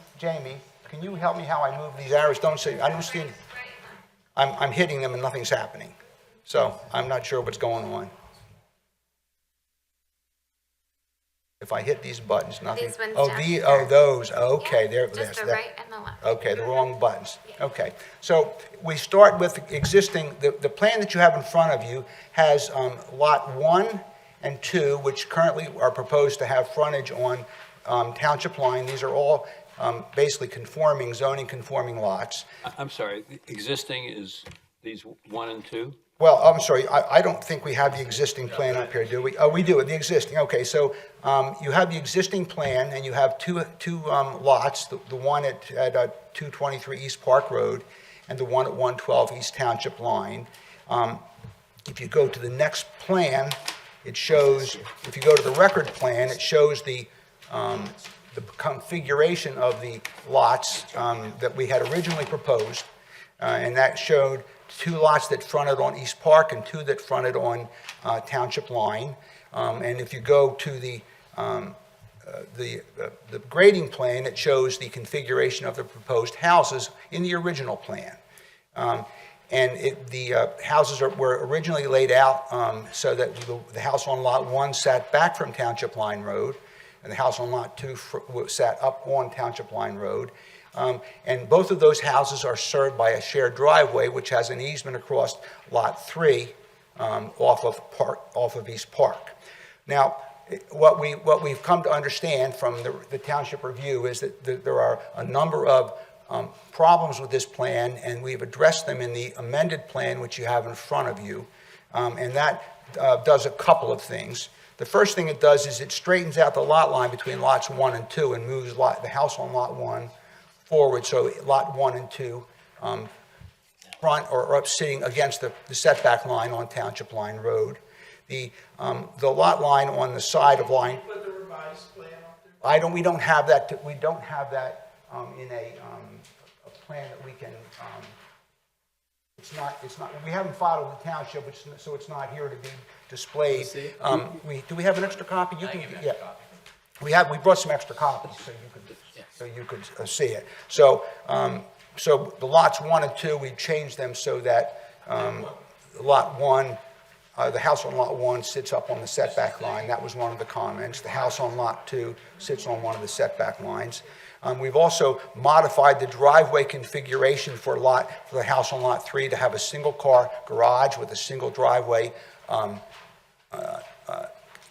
can you help me how I move these arrows? I don't see, I'm hitting them and nothing's happening. So I'm not sure what's going on. If I hit these buttons, nothing. These ones Oh, down the, here. oh, those, okay, there, Just that's the that. right and the left. Okay, the wrong buttons. Okay, so we start with existing, the plan that you have in front of you has Lot 1 and 2, which currently are proposed to have frontage on Township Line. These are all basically conforming, zoning conforming lots. I'm sorry, the existing is these 1 and 2? Well, I'm sorry, I don't think we have the existing plan up here, do we? Oh, we do, the existing, okay, so you have the existing plan, and you have two lots, the one at 223 East Park Road, and the one at 112 East Township Line. If you go to the next plan, it shows, if you go to the record plan, it shows the configuration of the lots that we had originally proposed, and that showed 2 lots that fronted on East Park and 2 that fronted on Township Line. And if you go to the grading plan, it shows the configuration of the proposed houses in the original plan. The houses were originally laid out so that the house on Lot 1 sat back from Township Line Road, and the house on Lot 2 sat up on Township Line Road. And both of those houses are served by a shared driveway, which has an easement across Lot 3 off of East Park. Now, what we've come to understand from the township review is that there are a number of problems with this plan, and we've addressed them in the amended plan, which you have in front of you. And that does a couple of things. The first thing it does is it straightens out the lot line between lots 1 and 2 and moves the house on Lot 1 forward, so Lot 1 and 2 front or up sitting against the setback line on Township Line Road. The lot line on the side of line. We don't have that. We don't have that in a plan that we can. It's not. We haven't filed with the township, so it's not here to be displayed. Do we have an extra copy? You can. Yeah. We brought some extra copies, so you could see it. So the lots 1 and 2, we changed them so that Lot 1, the house on Lot 1 sits up on the setback line. That was one of the comments. The house on Lot 2 sits on one of the setback lines. We've also modified the driveway configuration for the house on Lot 3 to have a single-car garage with a single driveway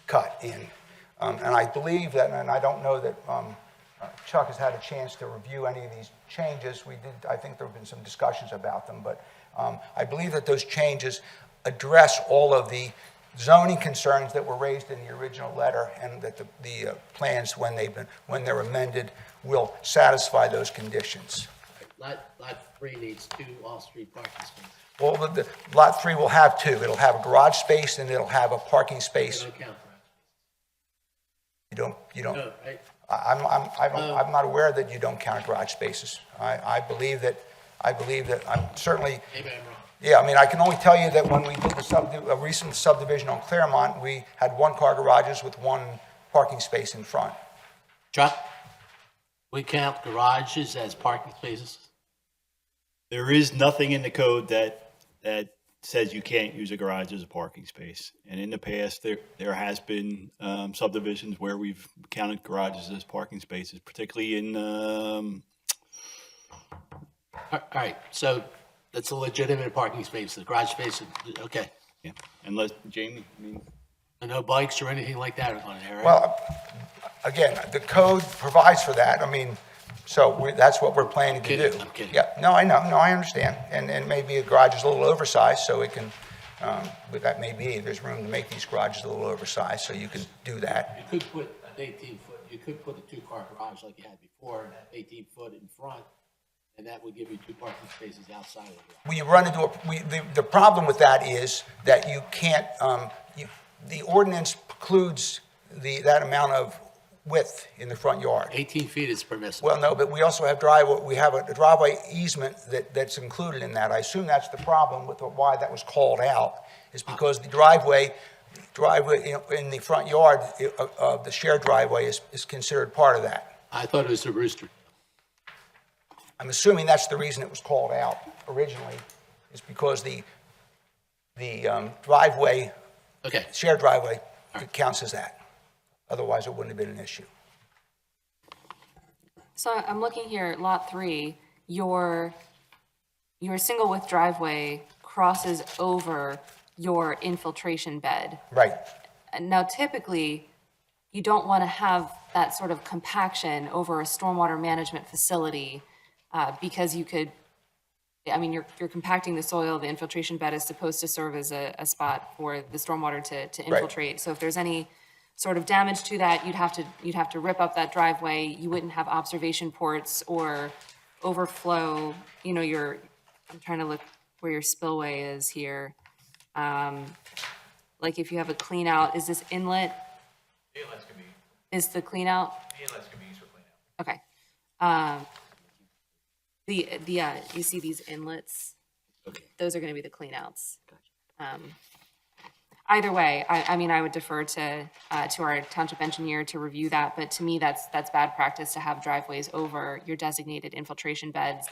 cut in. And I believe that, and I don't know that Chuck has had a chance to review any of these changes. I think there have been some discussions about them, but I believe that those changes address all of the zoning concerns that were raised in the original letter, and that the plans, when they're amended, will satisfy those conditions. Lot 3 needs 2 off-street parking spaces. Well, the Lot 3 will have 2. It'll have a garage space and it'll have a parking space. They don't count for You don't. No, right? I'm not aware that you don't count garage spaces. I believe that I'm certainly. Maybe I'm wrong. Yeah, I mean, I can only tell you that when we did a recent subdivision on Claremont, we had 1-car garages with 1 parking space in front. Chuck, we count garages as parking spaces? There is nothing in the code that says you can't use a garage as a parking space. And in the past, there has been subdivisions where we've counted garages as parking spaces, particularly in. All right, so that's a legitimate parking space, the garage space, okay. Yeah, unless Jamie. I mean, And no bikes or anything like that are going there, right? Well, again, the code provides for that. I mean, so that's what we're planning to do. I'm kidding. Yeah, no, I know, no, I understand. And maybe a garage is a little oversized, so it can, but that may be, there's room to make these garages a little oversized, so you can do that. You could put an 18-foot, you could put a 2-car garage like you had before, and have 18-foot in front, and that would give you 2 parking spaces outside of the garage. We run into the problem with that is that you can't, the ordinance precludes that amount of width in the front yard. 18 feet is permissible. Well, no, but we also have a driveway easement that's included in that. I assume that's the problem with why that was called out, is because the driveway in the front yard of the shared driveway is considered part of that. I thought it was a rooster. I'm assuming that's the reason it was called out originally, is because the driveway, Okay. shared driveway, counts as that. Otherwise, it wouldn't have been an issue. So I'm looking here, lot 3, your single width driveway crosses over your infiltration bed. Right. And now typically, you don't want to have that sort of compaction over a stormwater management facility because you could, I mean, you're compacting the soil, the infiltration bed is supposed to serve as a spot for the stormwater to infiltrate. So if there's any sort of damage to that, you'd have to rip up that driveway. You wouldn't have observation ports or overflow, you know, I'm trying to look where your spillway is here. Like if you have a clean out, is this inlet? The inlets can be, Is the clean out? the inlets can be used for cleanup. Okay. You see these inlets? Those are gonna be the clean outs. Either way, I mean, I would defer to our township engineer to review that, but to me, that's bad practice to have driveways over your designated infiltration beds.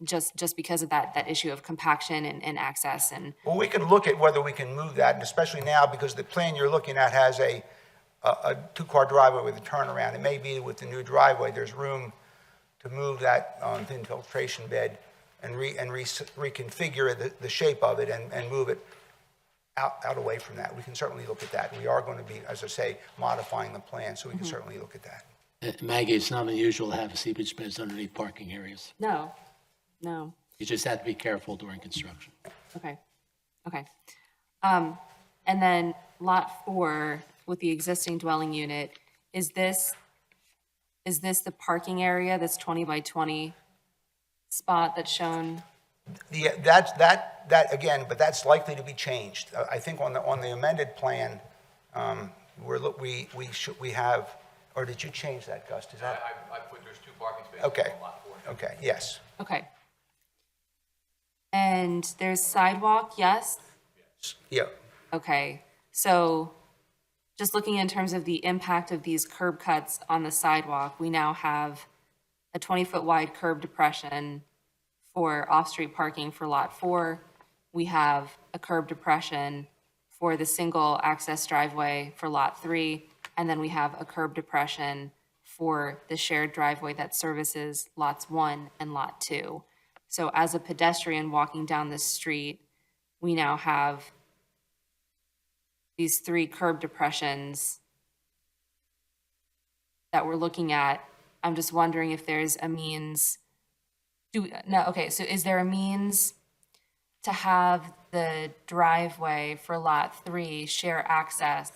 Just because of that issue of compaction and access and. Well, we can look at whether we can move that, and especially now, because the plan you're looking at has a two-car driveway with a turnaround. It may be with the new driveway, there's room to move that infiltration bed and reconfigure the shape of it and move it out away from that. We can certainly look at that. We are going to be, as I say, modifying the plan, so we can certainly look at that. Maggie, it's not unusual to have seepage beds underneath parking areas. No. You just have to be careful during construction. Okay. And then lot 4 with the existing dwelling unit, is this the parking area, this 20 by 20 spot that's shown? Yeah, that again, but that's likely to be changed. I think on the amended plan, we have, or did you change that, Gus? Is that? I put there's 2 parking spaces Okay. on lot 4. Okay, yes. Okay. And there's sidewalk, yes? Yeah. Okay, so just looking in terms of the impact of these curb cuts on the sidewalk, we now have a 20-foot wide curb depression for off-street parking for lot 4. We have a curb depression for the single access driveway for lot 3, and then we have a curb depression for the shared driveway that services lots 1 and lot 2. So as a pedestrian walking down the street, we now have these 3 curb depressions that we're looking at. I'm just wondering if there's a means, so is there a means to have the driveway for lot 3 share access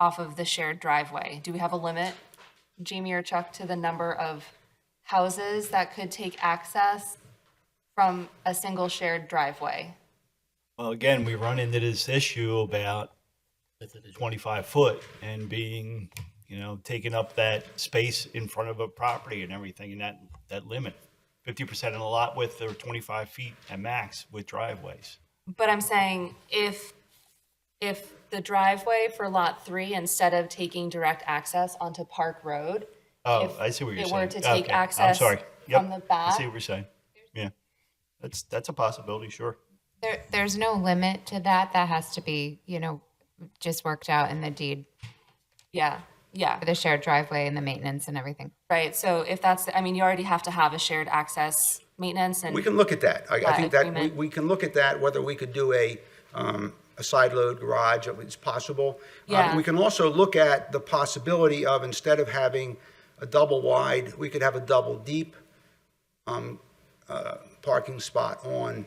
off of the shared driveway? Do we have a limit, Jamie or Chuck, to the number of houses that could take access from a single shared driveway? Well, again, we run into this issue about 25 foot and being, taking up that space in front of a property and everything, and that limit. 50% of the lot width or 25 feet at max with driveways. But I'm saying if the driveway for lot 3, instead of taking direct access onto Park Road, Oh, I see what you're it saying. were to take Okay, access I'm sorry. Yep, from the back. I see what you're saying. Yeah, that's a possibility, sure. There's no limit to that. That has to be, just worked out in the deed Yeah. for the shared driveway and the maintenance and everything. Right, so if that's, you already have to have a shared access maintenance and. We can look at that. I think that agreement. we can look at that, whether we could do a side load garage, if it's possible. Yeah. We can also look at the possibility of, instead of having a double wide, we could have a double deep parking spot on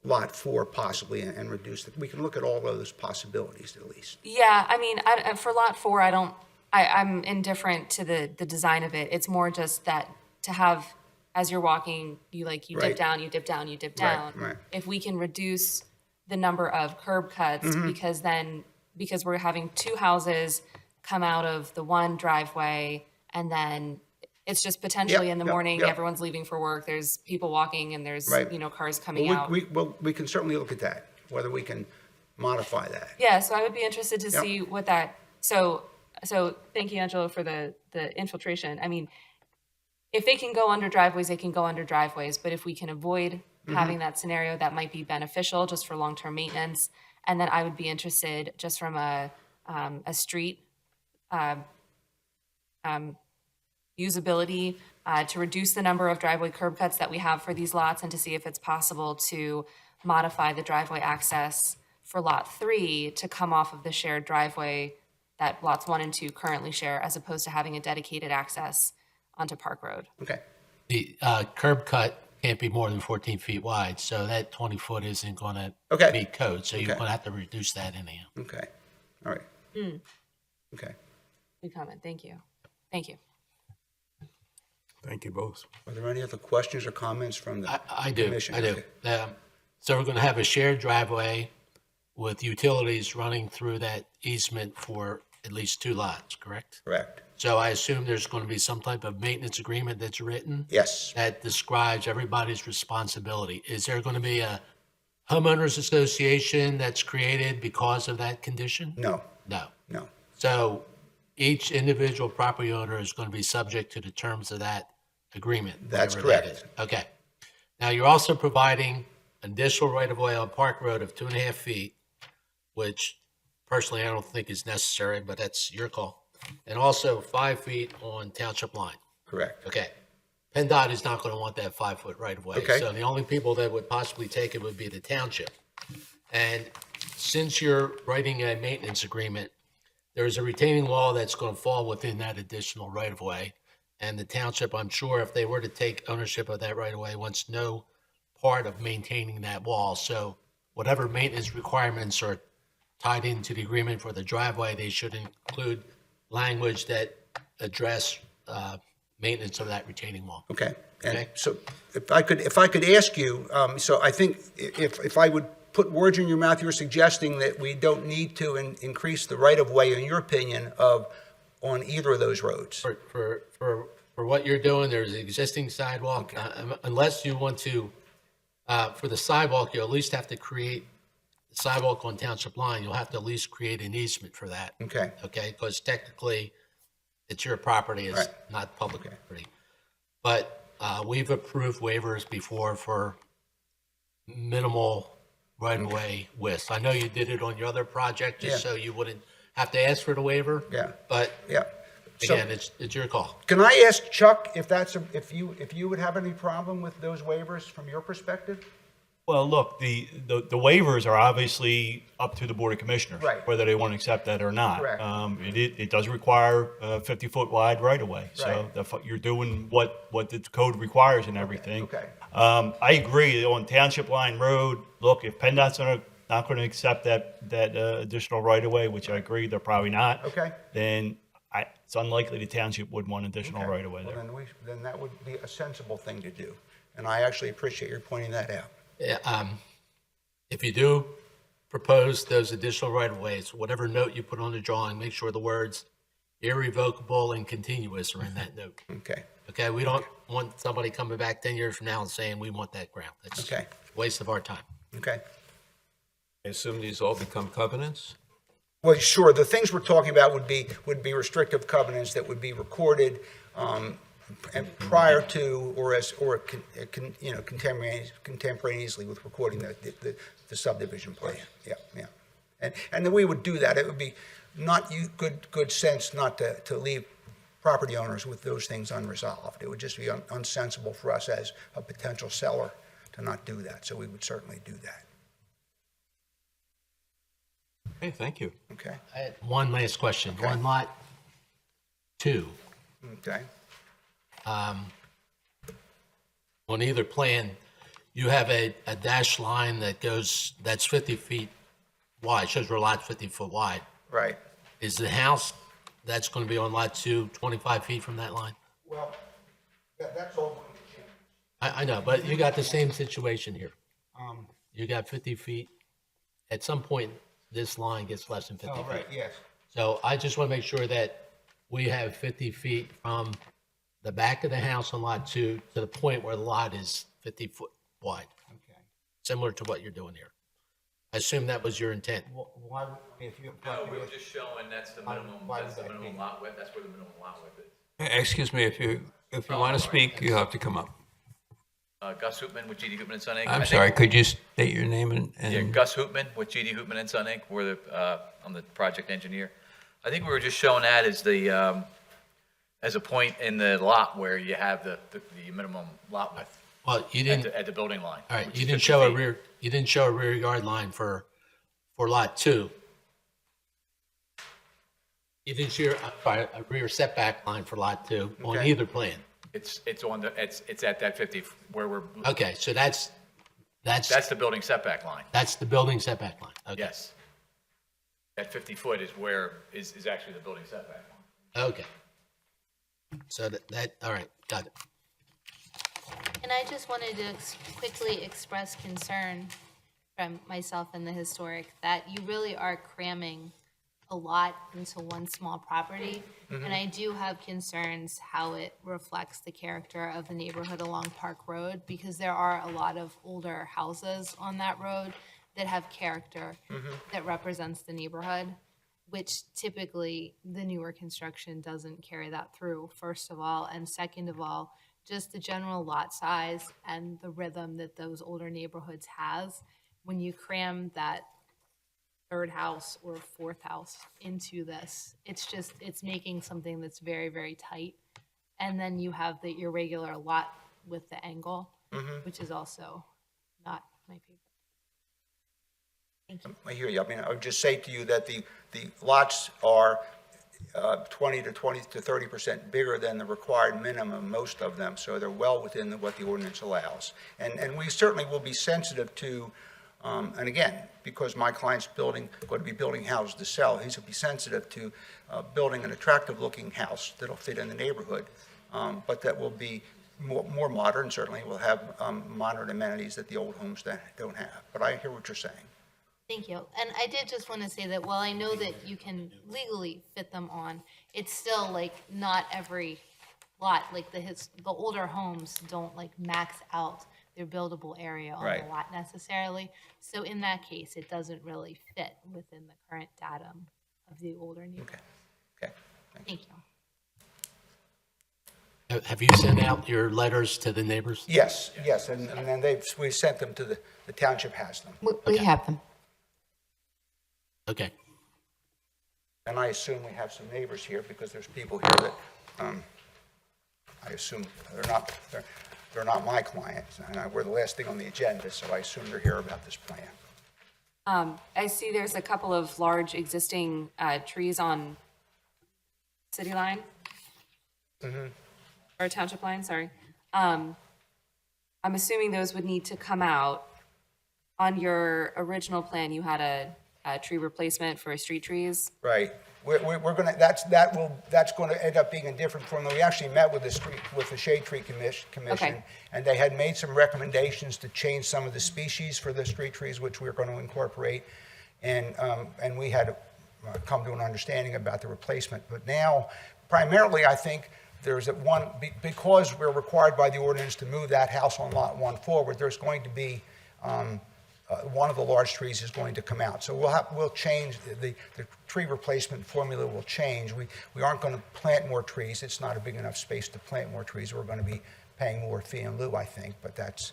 lot 4 possibly and reduce it. We can look at all of those possibilities at least. Yeah, for lot 4, I'm indifferent to the design of it. It's more just that to have, as you're walking, you Right. dip down, you dip down, you dip down. Right. If we can reduce the number of curb cuts, Mhm. because we're having 2 houses come out of the one driveway, and then it's just potentially Yep, in the yep, morning, yep. everyone's leaving for work, there's people walking, and there's, Right. cars coming Well, out. we can certainly look at that, whether we can modify that. Yeah, so I would be interested to Yep. see what that, so thank you, Angelo, for the infiltration. If they can go under driveways, they can go under driveways, but if we can avoid having that scenario, that might be beneficial just for long-term maintenance. And then I would be interested, just from a street usability, to reduce the number of driveway curb cuts that we have for these lots, and to see if it's possible to modify the driveway access for Lot 3 to come off of the shared driveway that lots 1 and 2 currently share, as opposed to having a dedicated access onto Park Road. Okay. The curb cut can't be more than 14 feet wide, so that 20-foot isn't going to Okay. meet code, so you're Okay. going to have to reduce that anyhow. Okay. All right. Mm, Okay. Good comment, thank you. Thank you. Thank you both. Are there any other questions or comments from the I do, commission? I do. Okay. So we're going to have a shared driveway with utilities running through that easement for at least 2 lots, correct? Correct. So I assume there's going to be some type of maintenance agreement that's written? Yes. That describes everybody's responsibility. Is there going to be a homeowners association that's created because of that condition? No. No. No. So each individual property owner is going to be subject to the terms of that agreement? That's whatever that correct. is. Okay. Now, you're also providing additional right-of-way on Park Road of 2.5 feet, which personally I don't think is necessary, but that's your call. And also 5 feet on township line. Correct. Okay. PennDOT is not going to want that 5-foot right-of-way. Okay. So the only people that would possibly take it would be the township. And since you're writing a maintenance agreement, there's a retaining wall that's going to fall within that additional right-of-way. And the township, I'm sure, if they were to take ownership of that right-of-way, wants no part of maintaining that wall. So whatever maintenance requirements are tied into the agreement for the driveway, they should include language that address maintenance of that retaining wall. Okay. And Okay. so if I could ask you, so I think if I would put words in your mouth, you're suggesting that we don't need to increase the right-of-way, in your opinion, on either of those roads. For what you're doing, there's an existing sidewalk. Unless you want to, for the sidewalk, you at least have to create the sidewalk on township line. You'll have to at least create an easement for that. Okay. Okay, because technically, it's your property, it's Right. not public property. But we've approved waivers before for minimal right-of-way widths. I know you did it on your other project, just Yeah. so you wouldn't have to ask for the waiver. Yeah. But Yeah. So- again, it's your call. Can I ask Chuck if you would have any problem with those waivers from your perspective? Well, look, the waivers are obviously up to the Board of Commissioners. Right. Whether they want to accept that or not. Correct. It does require a 50-foot wide right-of-way. So you're doing what the code requires and everything. Okay. I agree, on Township Line Road, look, if PennDOT's not going to accept that additional right-of-way, which I agree, they're probably not. Okay. Then it's unlikely the township would want additional Okay. right-of-way Well, there. then that would be a sensible thing to do. And I actually appreciate your pointing that out. If you do propose those additional right-of-ways, whatever note you put on the drawing, make sure the words irrevocable and continuous are in that note. Okay. Okay, we don't want somebody coming back 10 years from now and saying, we want that ground. That's Okay. a waste of our time. Okay. I assume these all become covenants? Well, sure, the things we're talking about would be restrictive covenants that would be recorded and prior to contemporaneously with recording the subdivision plan. Yeah. And then we would do that. It would be not good sense not to leave property owners with those things unresolved. It would just be unsensible for us as a potential seller to not do that. So we would certainly do that. Okay, thank you. Okay. I had one last question. On lot 2, Okay. on either plan, you have a dashed line that's 50 feet wide, shows your lot's 50 foot wide. Right. Is the house that's going to be on lot 2 25 feet from that line? Well, that's all going to change. I know, but you got the same situation here. You got 50 feet. At some point, this line gets less than 50 feet. Oh, right, yes. So I just want to make sure that we have 50 feet from the back of the house on lot 2 to the point where the lot is 50 foot wide. Okay. Similar to what you're doing here. I assume that was your intent. Why, if you... No, we were just showing that's the minimum lot width, that's where the minimum lot width is. Excuse me, if you want to speak, you have to come up. Gus Hoopman with GD Hoopman and Son Inc. I I'm think- sorry, could you state your name and? Yeah, Gus Hoopman with GD Hoopman and Son Inc. We're I'm the project engineer. I think we were just showing that as as a point in the lot where you have the minimum lot width. Well, you didn't. At the building line. All right, which you is didn't 50 show a feet. rear, you didn't show a rear yard line for lot 2. You didn't show a rear setback line for lot 2 on Okay. either plan. It's at that 50 where we're. Okay, so that's That's the building setback line. that's the building setback line. Okay. Yes. That 50 foot is where is actually the building setback line. Okay. So that all right, got it. And I just wanted to quickly express concern from myself and the historic that you really are cramming a lot into one small property. And I do have concerns how it reflects the character of the neighborhood along Park Road, because there are a lot of older houses on that road that have character that represents the neighborhood, which typically the newer construction doesn't carry that through, first of all. And second of all, just the general lot size and the rhythm that those older neighborhoods has, when you cram that third house or fourth house into this, it's making something that's very, very tight. And then you have the irregular lot with the angle, which is also not my favorite. Thank you. I hear you. I mean, I would just say to you that the lots are 20 to 30% bigger than the required minimum, most of them, so they're well within what the ordinance allows. And we certainly will be sensitive to, and again, because my client's going to be building houses to sell, he's going to be sensitive to building an attractive-looking house that'll fit in the neighborhood, but that will be more modern. Certainly will have modern amenities that the old homes don't have. But I hear what you're saying. Thank you. And I did just want to say that while I know that you can legally fit them on, it's still like not every lot, like the older homes don't like max out their buildable area on Right. the lot necessarily. So in that case, it doesn't really fit within the current datum of the older neighborhood. Okay. Thank you. Have you sent out your letters to the neighbors? Yes, and then we sent them to the township has them. We have them. Okay. And I assume we have some neighbors here because there's people here that I assume they're not my clients, and we're the last thing on the agenda, so I assume they're here about this plan. I see there's a couple of large existing trees on city line, or township line, sorry. I'm assuming those would need to come out. On your original plan, you had a tree replacement for street trees. Right. We're going to, that's going to end up being a different formula. We actually met with the Shade Tree Commission, Okay. and they had made some recommendations to change some of the species for the street trees, which we're going to incorporate, and we had come to an understanding about the replacement. But now, primarily, I think there's because we're required by the ordinance to move that house on Lot 1 forward, there's going to be one of the large trees is going to come out. So we'll change, the tree replacement formula will change. We aren't going to plant more trees. It's not a big enough space to plant more trees. We're going to be paying more fee in lieu, I think, but that's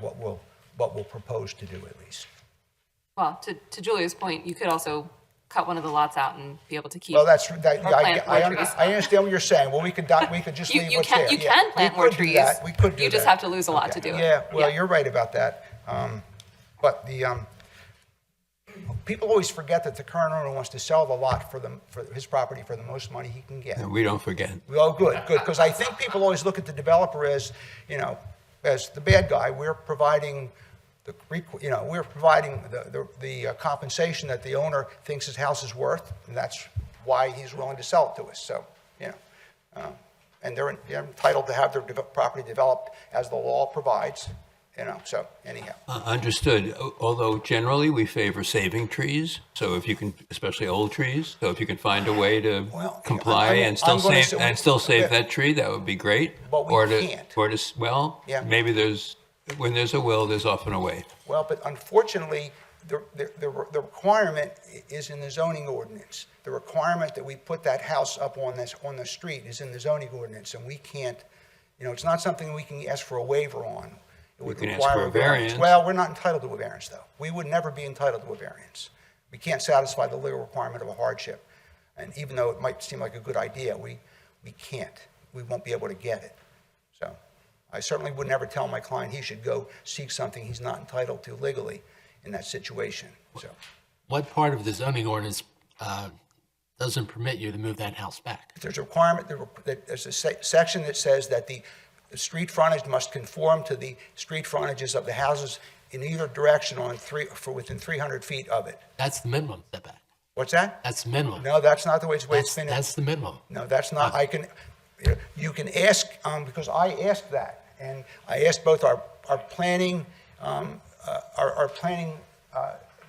what we'll propose to do at least. Well, to Julia's point, you could also cut one of the lots out and be able to keep. Well, or plant more trees. I understand what you're saying. Well, we could just leave what's there. You Yeah, can plant we more could do trees. that. We could do You just that. have to lose a lot to do it. Yeah, well, you're right about that. But people always forget that the current owner wants to sell the lot for his property for the most money he can get. No, we don't forget. Well, good, because I think people always look at the developer as, as the bad guy. We're providing the compensation that the owner thinks his house is worth, and that's why he's willing to sell it to us. So, and they're entitled to have their property developed as the law provides. So anyhow. Understood. Although generally we favor saving trees, so if you can, especially old trees, so if you can find a way to comply and still save that tree, that would be great. But we can't. Yeah. Maybe when there's a will, there's often a way. Well, but unfortunately, the requirement is in the zoning ordinance. The requirement that we put that house up on the street is in the zoning ordinance, and we can't You know, it's not something we can ask for a waiver on. It would can ask require for a variance. Well, we're not entitled to a variance, though. We would never be entitled to a variance. We can't satisfy the legal requirement of a hardship. And even though it might seem like a good idea, we can't. We won't be able to get it. So I certainly would never tell my client he should go seek something he's not entitled to legally in that situation. So What part of the zoning ordinance doesn't permit you to move that house back? there's a requirement, there's a section that says that the street frontage must conform to the street frontages of the houses in either direction for within 300 feet of it. That's the minimum setback. What's that? That's the minimum. No, that's not the way it's been. That's the minimum. No, that's not. You can ask, because I asked that, and I asked both our planning, our planning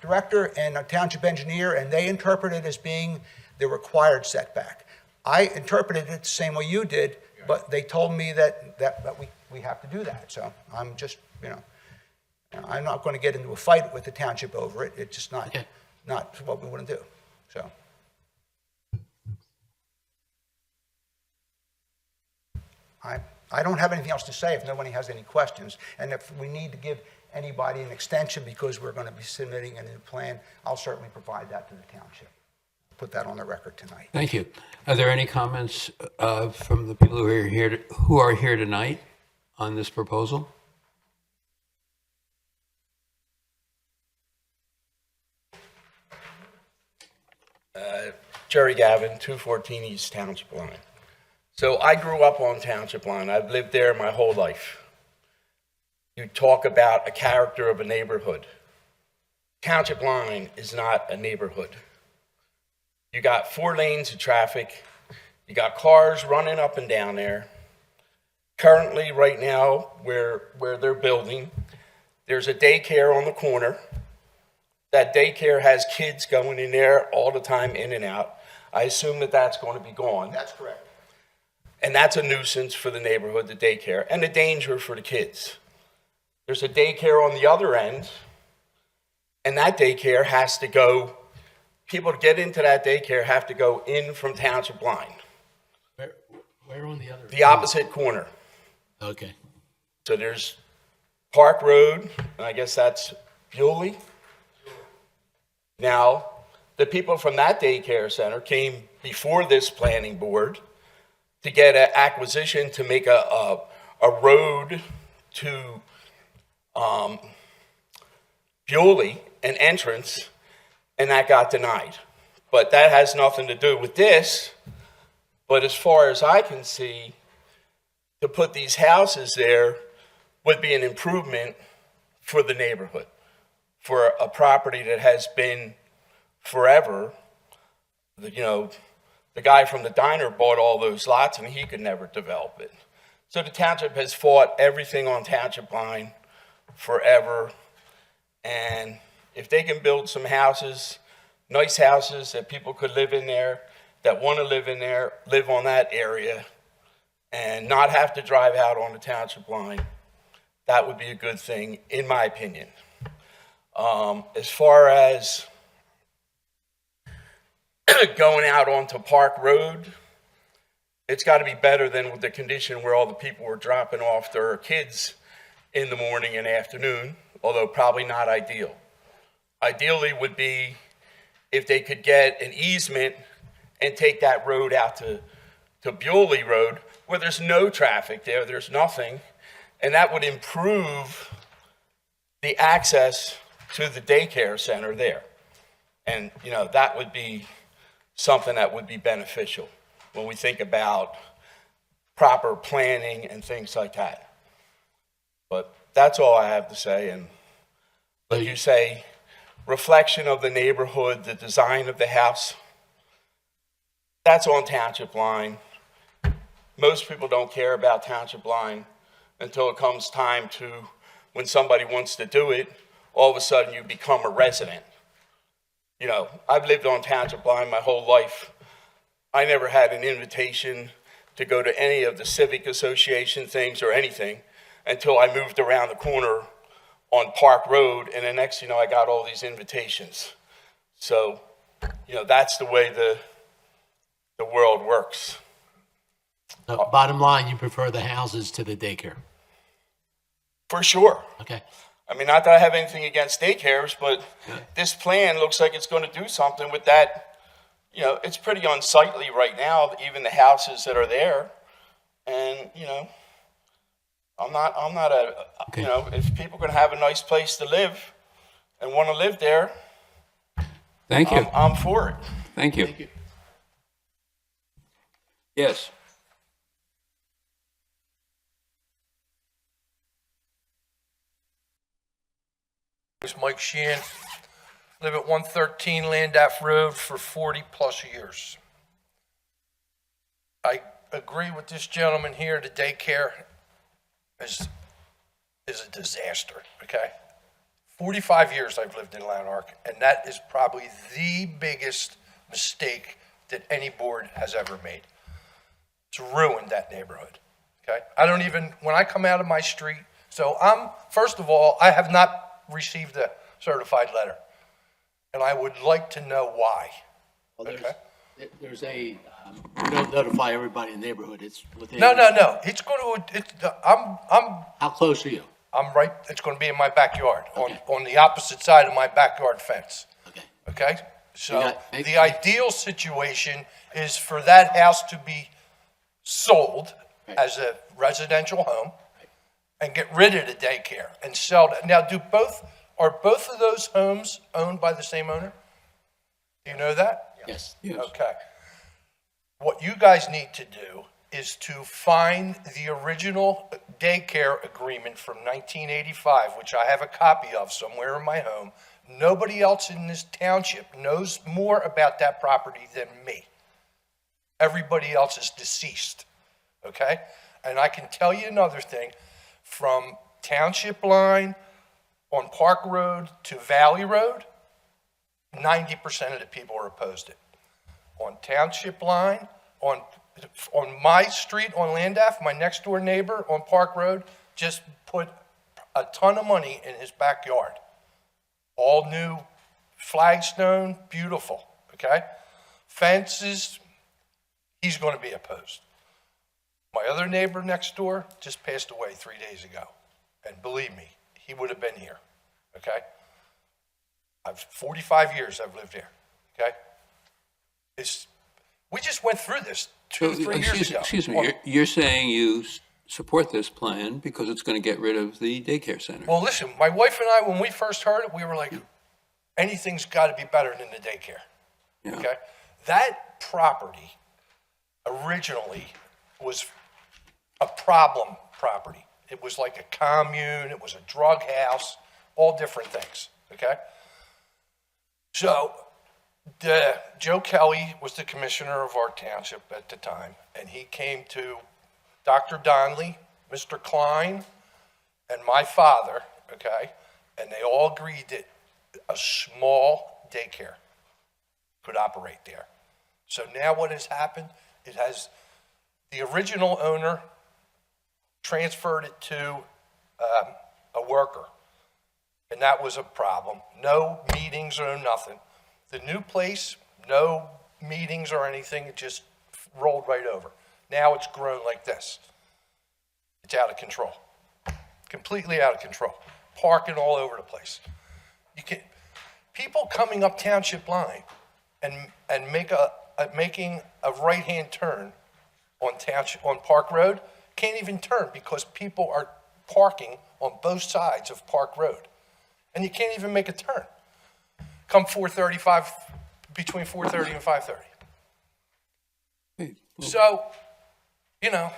director and our township engineer, and they interpreted it as being the required setback. I interpreted it the same way you did, but they told me that we have to do that. So I'm just, I'm not going to get into a fight with the township over it. It's just not what we want to do. So. I don't have anything else to say if nobody has any questions. And if we need to give anybody an extension because we're going to be submitting a new plan, I'll certainly provide that to the township. Put that on the record tonight. Thank you. Are there any comments from the people who are here tonight on this proposal? Jerry Gavin, 214 East Township Line. So I grew up on Township Line. I've lived there my whole life. You talk about a character of a neighborhood. Township Line is not a neighborhood. You got 4 lanes of traffic. You got cars running up and down there. Currently, right now, where they're building, there's a daycare on the corner. That daycare has kids going in there all the time, in and out. I assume that that's going to be gone. That's correct. And that's a nuisance for the neighborhood, the daycare, and a danger for the kids. There's a daycare on the other end, and that daycare has to go, people to get into that daycare have to go in from Township Line. Where on the other? The opposite corner. Okay. So there's Park Road, and I guess that's Bewley. Now, the people from that daycare center came before this planning board to get an acquisition to make a road to Bewley, an entrance, and that got denied. But that has nothing to do with this. But as far as I can see, to put these houses there would be an improvement for the neighborhood, for a property that has been forever. The guy from the diner bought all those lots and he could never develop it. So the township has fought everything on Township Line forever. And if they can build some houses, nice houses that people could live in there, that want to live in there, live on that area, and not have to drive out on the Township Line, that would be a good thing, in my opinion. As far as going out onto Park Road, it's got to be better than with the condition where all the people were dropping off their kids in the morning and afternoon, although probably not ideal. Ideally would be if they could get an easement and take that road out to Bewley Road, where there's no traffic there, there's nothing, and that would improve the access to the daycare center there. And, that would be something that would be beneficial when we think about proper planning and things like that. But that's all I have to say. And like you say, reflection of the neighborhood, the design of the house, that's on Township Line. Most people don't care about Township Line until it comes time to, when somebody wants to do it, all of a sudden you become a resident. I've lived on Township Line my whole life. I never had an invitation to go to any of the civic association things or anything until I moved around the corner on Park Road, and the next I got all these invitations. So, that's the way the world works. So bottom line, you prefer the houses to the daycare? For sure. Okay. I mean, not that I have anything against daycares, but this plan looks like it's going to do something with that. You know, it's pretty unsightly right now, even the houses that are there. And, you know, I'm not you know, if people are going to have a nice place to live and want to live there, Thank you. I'm for it. Thank you. Yes. It's Mike Sheehan. Live at 113 Landaff Road for 40 plus years. I agree with this gentleman here. The daycare is a disaster, okay? 45 years I've lived in Lanark, and that is probably the biggest mistake that any board has ever made. It's ruined that neighborhood, okay? I don't even, when I come out of my street, so first of all, I have not received a certified letter, and I would like to know why. Well, Okay. there's a, you don't notify everybody in the neighborhood, it's within. No. It's going to. How close are you? I'm right. It's going to be in my backyard, on the opposite side of my backyard fence. Okay. So the ideal situation is for that house to be sold as a residential home, and get rid of the daycare and sell it. Now, are both of those homes owned by the same owner? Do you know that? Yes. Okay. What you guys need to do is to find the original daycare agreement from 1985, which I have a copy of somewhere in my home. Nobody else in this township knows more about that property than me. Everybody else is deceased, okay? And I can tell you another thing, from Township Line on Park Road to Valley Road, 90% of the people are opposed to it. On Township Line, on my street on Landaff, my next door neighbor on Park Road just put a ton of money in his backyard. All new flagstone, beautiful, okay? Fences, he's going to be opposed. My other neighbor next door just passed away 3 days ago. And believe me, he would have been here, okay? 45 years I've lived here, okay? We just went through this 2 or 3 years ago. Excuse me, you're saying you support this plan because it's going to get rid of the daycare center. Well, listen, my wife and I, when we first heard it, we were like, anything's got to be better than the daycare, okay? That property originally was a problem property. It was like a commune, it was a drug house, all different things, okay? So, Joe Kelly was the commissioner of our township at the time, and he came to Dr. Donnelly, Mr. Klein, and my father, okay, and they all agreed that a small daycare could operate there. So now what has happened, it has, the original owner transferred it to a worker, and that was a problem. No meetings or nothing. The new place, no meetings or anything, it just rolled right over. Now it's grown like this. It's out of control, completely out of control. Parking all over the place. People coming up Township Line and making a right-hand turn on Park Road can't even turn because people are parking on both sides of Park Road, and you can't even make a turn. Come 4:35, between 4:30 and 5:30. So, you know,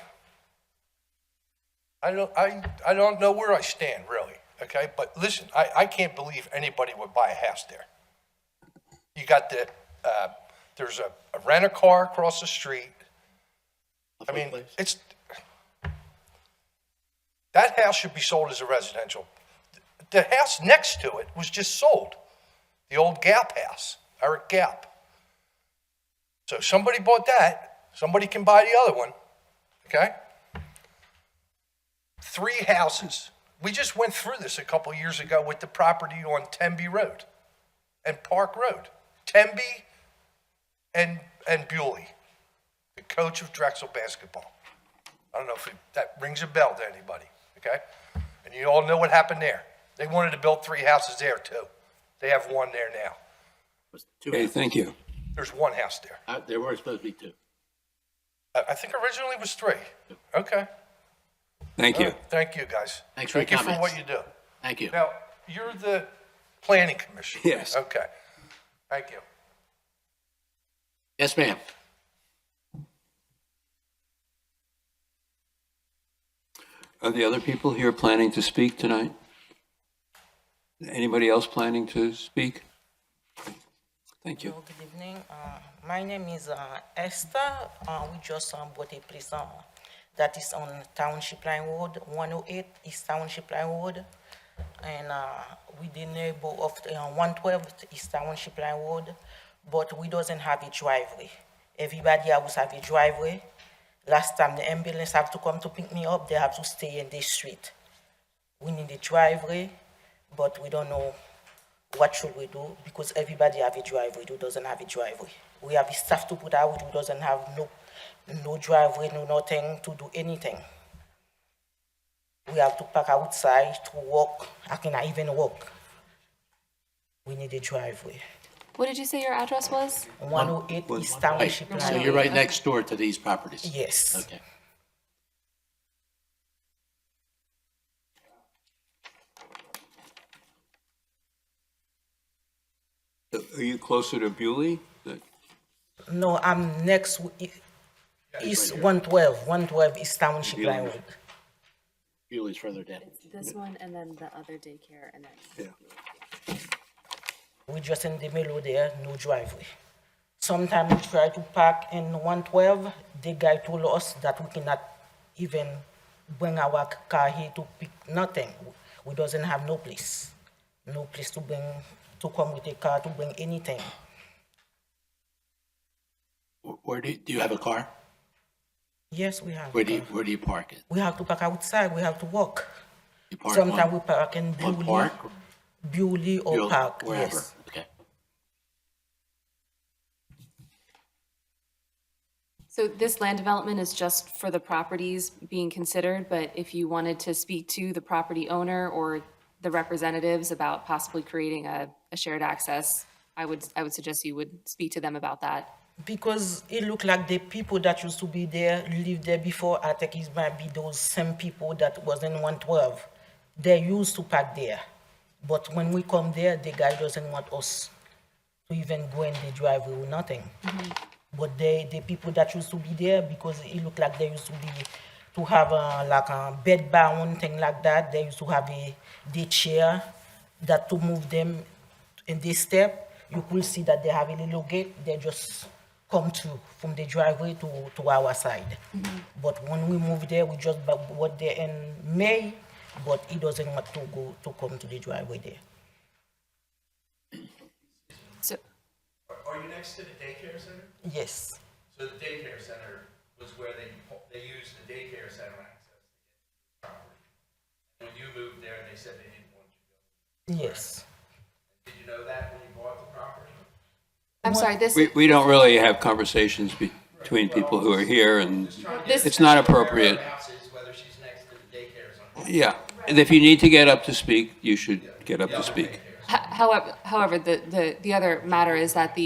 I don't know where I stand really. Okay, but listen, I can't believe anybody would buy a house there. You got there's a rent-a-car across the street. I mean, that house should be sold as a residential. The house next to it was just sold. The old Gap house, Eric Gap. So somebody bought that. Somebody can buy the other one. Okay? 3 houses. We just went through this a couple years ago with the property on Temby Road and Park Road. Temby and Bewley, the coach of Drexel basketball. I don't know if that rings a bell to anybody, okay? And you all know what happened there. They wanted to build 3 houses there too. They have 1 there now. Okay, thank you. There's 1 house there. There were supposed to be 2. I think originally it was 3. Okay. Thank you. All right, thank you, guys. Thanks for your Thank you for comments. what you do. Thank you. Now, you're the planning commission. Yes. Okay. Thank you. Yes, ma'am. Are the other people here planning to speak tonight? Anybody else planning to speak? Thank you. Good evening. My name is Esther. We just bought a place that is on Township Line Road, 108 East Township Line Road. And we the neighbor of 112 East Township Line Road, but we doesn't have a driveway. Everybody else have a driveway. Last time the ambulance have to come to pick me up, they have to stay in this street. We need a driveway, but we don't know what should we do because everybody have a driveway who doesn't have a driveway. We have stuff to put out who doesn't have no driveway, no nothing to do anything. We have to park outside to walk. I cannot even walk. We need a driveway. What did you say your address was? 108 East Township Line. So you're right next door to these properties? Yes. Okay. Are you closer to Bewley? No, I'm next East 112. 112 East Township Line Road. Bewley's further down. This one and then the other daycare and then. Yeah. We just in the middle there, no driveway. Sometimes we try to park in 112. The guy told us that we cannot even bring our car here to pick nothing. We doesn't have no place to come with a car to bring anything. Where do you have a car? Yes, we have. Where do you park it? We have to park outside. We have to walk. You park Sometimes on- we park in on Bewley, park? Bewley or Bewley, Park. wherever. Yes. Okay. So this land development is just for the properties being considered, but if you wanted to speak to the property owner or the representatives about possibly creating a shared access, I would suggest you would speak to them about that. Because it looked like the people that used to be there, lived there before, I think it might be those same people that was in 112. They used to park there. But when we come there, the guy doesn't want us to even go in the driveway or nothing. But the people that used to be there, because it looked like they used to have like a bed bound thing like that. They used to have the chair that to move them in this step. You could see that they have a little gate. They just come to from the driveway to our side. But when we moved there, we just bought there in May, but he doesn't want to come to the driveway there. So, Are you next to the daycare center? Yes. So the daycare center was where they used the daycare center access to get to the property. And when you moved there, they said they didn't want you to go. Yes. Did you know that when you bought the property? I'm sorry, this. We don't really have conversations between people who are here, and it's not appropriate. Whether she's next to the daycare or something. Yeah, and if you need to get up to speak, you should get up to speak. However, the other matter is that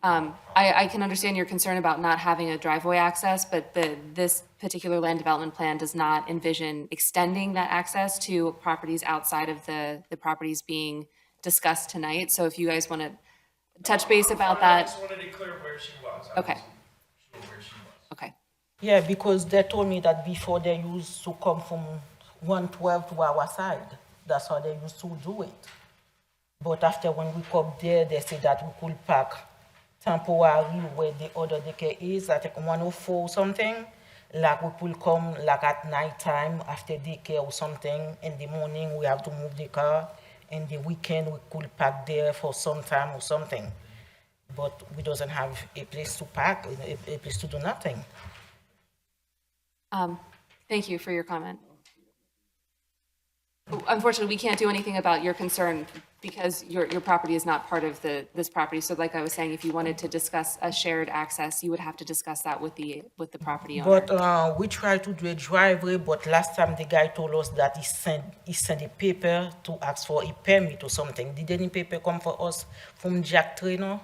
I can understand your concern about not having a driveway access, but this particular land development plan does not envision extending that access to properties outside of the properties being discussed tonight. So if you guys want to touch base about I that. just wanted to clear where she was. Okay. Sure where she was. Okay. Yeah, because they told me that before they used to come from 112 to our side. That's how they used to do it. But after when we come there, they said that we could park temporarily where the other daycare is, I think 104 or something. Like we could come like at night time after daycare or something. In the morning, we have to move the car. In the weekend, we could park there for some time or something. But we doesn't have a place to park, a place to do nothing. Thank you for your comment. Unfortunately, we can't do anything about your concern because your property is not part of this property. So like I was saying, if you wanted to discuss a shared access, you would have to discuss that with the property owner. But we tried to do a driveway, but last time the guy told us that he sent a paper to ask for a permit or something. Did any paper come for us from Jack Trainer?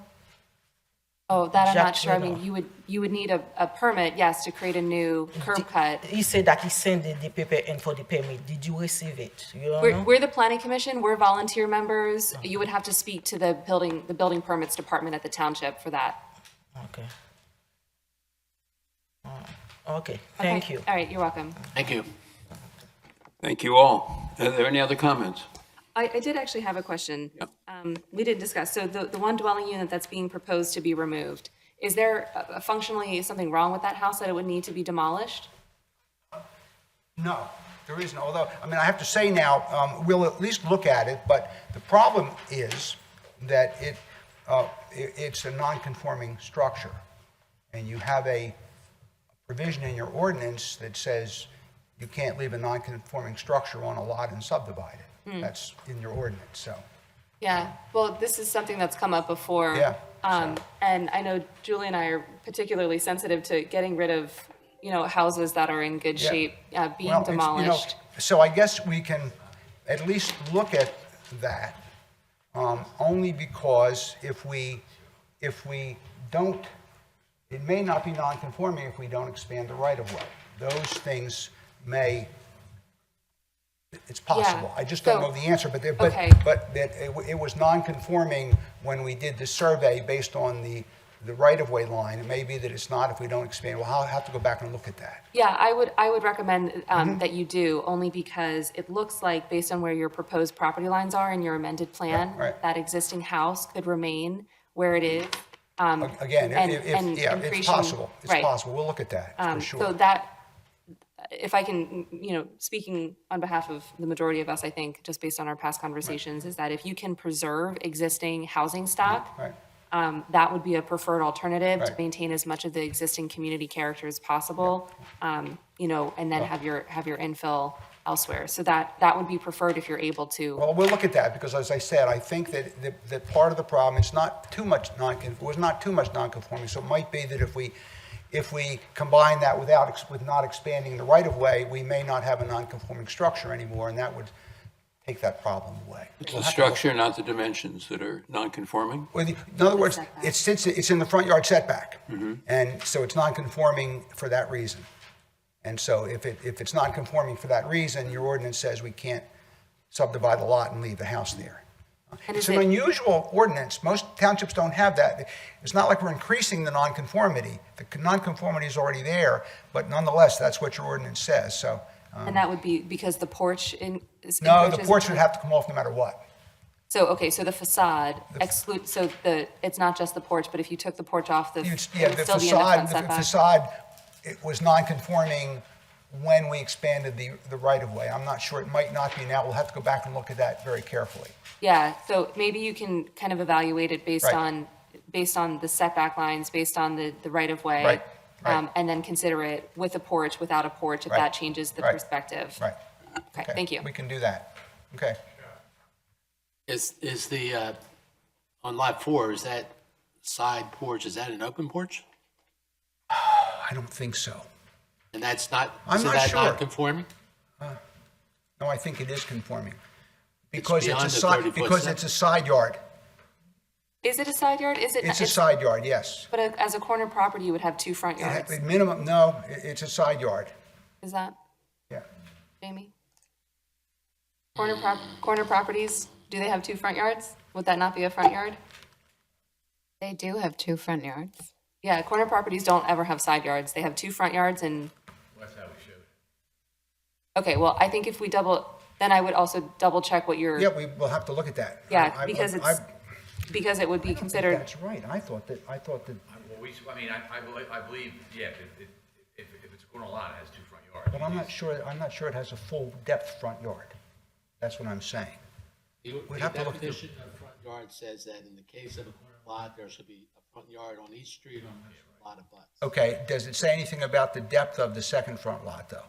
Oh, that I'm not Jack sure. I Trainer. mean, you would need a permit, yes, to create a new curb cut. He said that he sent the paper in for the permit. Did you receive it? You don't know? We're the planning commission, we're volunteer members. You would have to speak to the building permits department at the township for that. Okay. Okay, thank Okay. you. All right, you're welcome. Thank you. Thank you all. Are there any other comments? I did actually have a question. We didn't discuss, so the one dwelling unit that's being proposed to be removed, is there functionally something wrong with that house that it would need to be demolished? No, there isn't, although, I mean, I have to say now, we'll at least look at it, but the problem is that it's a non-conforming structure, and you have a provision in your ordinance that says you can't leave a non-conforming structure on a lot and subdivide it. That's in your ordinance, so. Yeah, well, this is something that's come up before. Yeah, And I know Julie and I are particularly sensitive to getting rid of, houses that are in good Yeah. shape, being Well, it's, demolished. So I guess we can at least look at that, only because if we don't, it may not be non-conforming if we don't expand the right-of-way. Those things it's possible. Yeah. I just don't So- know the answer, but Okay. that it was non-conforming when we did the survey based on the right-of-way line. It may be that it's not if we don't expand. We'll have to go back and look at that. Yeah, I would recommend that you do, only because it looks like, based on where your proposed property lines are in your amended plan, Right. that existing house could remain where it is. Again, and it's increasing- possible. It's right. possible. We'll look at that, for sure. So that, if I can, speaking on behalf of the majority of us, I think, just based on our past conversations, is that if you can preserve existing housing stock, Right. that would be a preferred alternative to Right. maintain as much of the existing community character as possible, and then have your infill elsewhere. So that would be preferred if you're able to. Well, we'll look at that, because as I said, I think that part of the problem, it's not too much non-conforming, so it might be that if we combine that with not expanding the right-of-way, we may not have a non-conforming structure anymore, and that would take that problem away. It's the structure, not the dimensions that are non-conforming? In other words, it's in the front yard setback, and so it's non-conforming for that reason. And so if it's non-conforming for that reason, your ordinance says we can't subdivide the lot and leave the house there. And It's is an it- unusual ordinance. Most townships don't have that. It's not like we're increasing the nonconformity. The nonconformity is already there, but nonetheless, that's what your ordinance says, so. And that would be because the porch is. No, the encroaches porch into- would have to come off no matter what. So, okay, so the facade exclude, so it's not just the porch, but if you took the porch off, it Yeah, would the still be in the facade, front the setback? facade, it was non-conforming when we expanded the right-of-way. I'm not sure, it might not be now. We'll have to go back and look at that very carefully. Yeah, so maybe you can kind of evaluate it based Right. on the setback lines, based on the right-of-way. Right, right. And then consider it with a porch, without a porch, if Right, that changes the right, perspective. Right. Okay, thank you. We can do that. Okay. Is the, on lot 4, is that side porch, is that an open porch? I don't think so. And that's not, I'm so not that's sure. not conforming? No, I think it is conforming. Because beyond it's the a 30 side, foot because setback. it's a side yard. Is it a side yard? Is it? It's a side yard, yes. But as a corner property, you would have 2 front yards. Minimum, no, it's a side yard. Is that? Yeah. Jamie? Corner properties, do they have 2 front yards? Would that not be a front yard? They do have 2 front yards. Yeah, corner properties don't ever have side yards. They have 2 front yards and, That's how we showed it. okay, well, I think if we then I would also double check what your. Yeah, we will have to look at that. Yeah, because because it would be considered. That's right. I thought that. Well, I believe, yeah, if it's a corner lot, it has 2 front yards. But I'm not sure it has a full depth front yard. That's what I'm saying. The We'd have to look at the- definition of front yard says that in the case of a corner lot, there should be a front yard on each street on which lot abuts. Okay, does it say anything about the depth of the second front lot, though?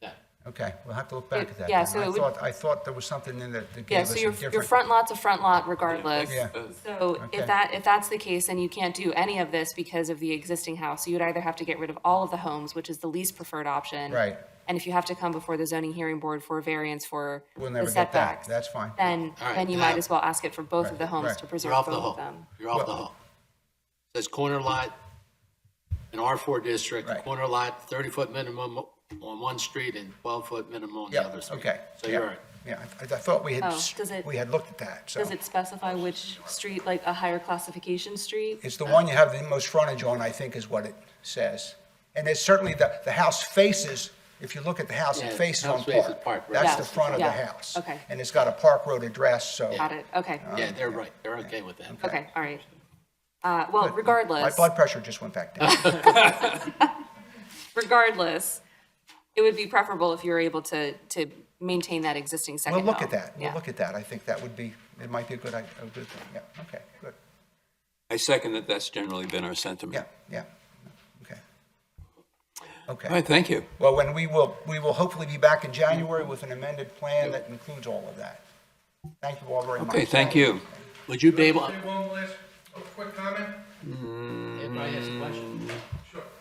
No. Okay, we'll have to look back at that. Yeah, then. so it would- I thought there was something in that gave Yeah, us so a your different. front lot's a front lot regardless. Yeah. So Okay. if that's the case, then you can't do any of this because of the existing house. So you would either have to get rid of all of the homes, which is the least preferred option. Right. And if you have to come before the zoning hearing board for a variance for We'll the never get that. setbacks, That's fine. then All right, then you now- might as well ask it for both of the homes right. to You're preserve off both the of hook. them. You're off the hook. Says corner lot, in R4 district, Right. corner lot, 30-foot minimum on one street and 12-foot minimum on the Yeah, other street. okay. So yeah. you're right. Yeah, I thought we had, Oh, does it- we had looked at that, so. Does it specify which street, like a higher classification street? It's the one you have the most frontage on, I think, is what it says. And it's certainly the house faces, if you look at the house, Yeah, it faces on house faces Park. Park Road. That's Yeah, the front of the yeah, house. okay. And it's got a Park Road address, so. Got it, okay, Yeah, they're right. They're okay with that. okay, all right. Well, regardless. My blood pressure just went back down. Regardless, it would be preferable if you were able to maintain that existing second We'll look home. at that. We'll Yeah. look at that. I think that would be, it might be a good thing. Yeah, okay, good. I second that that's generally been our sentiment. Yeah, okay. Okay. All right, thank you. Well, when we will hopefully be back in January with an amended plan that includes all of that. Thank you all very much. Okay, thank you. Would you be able, Say one last, quick comment? Anybody has a question?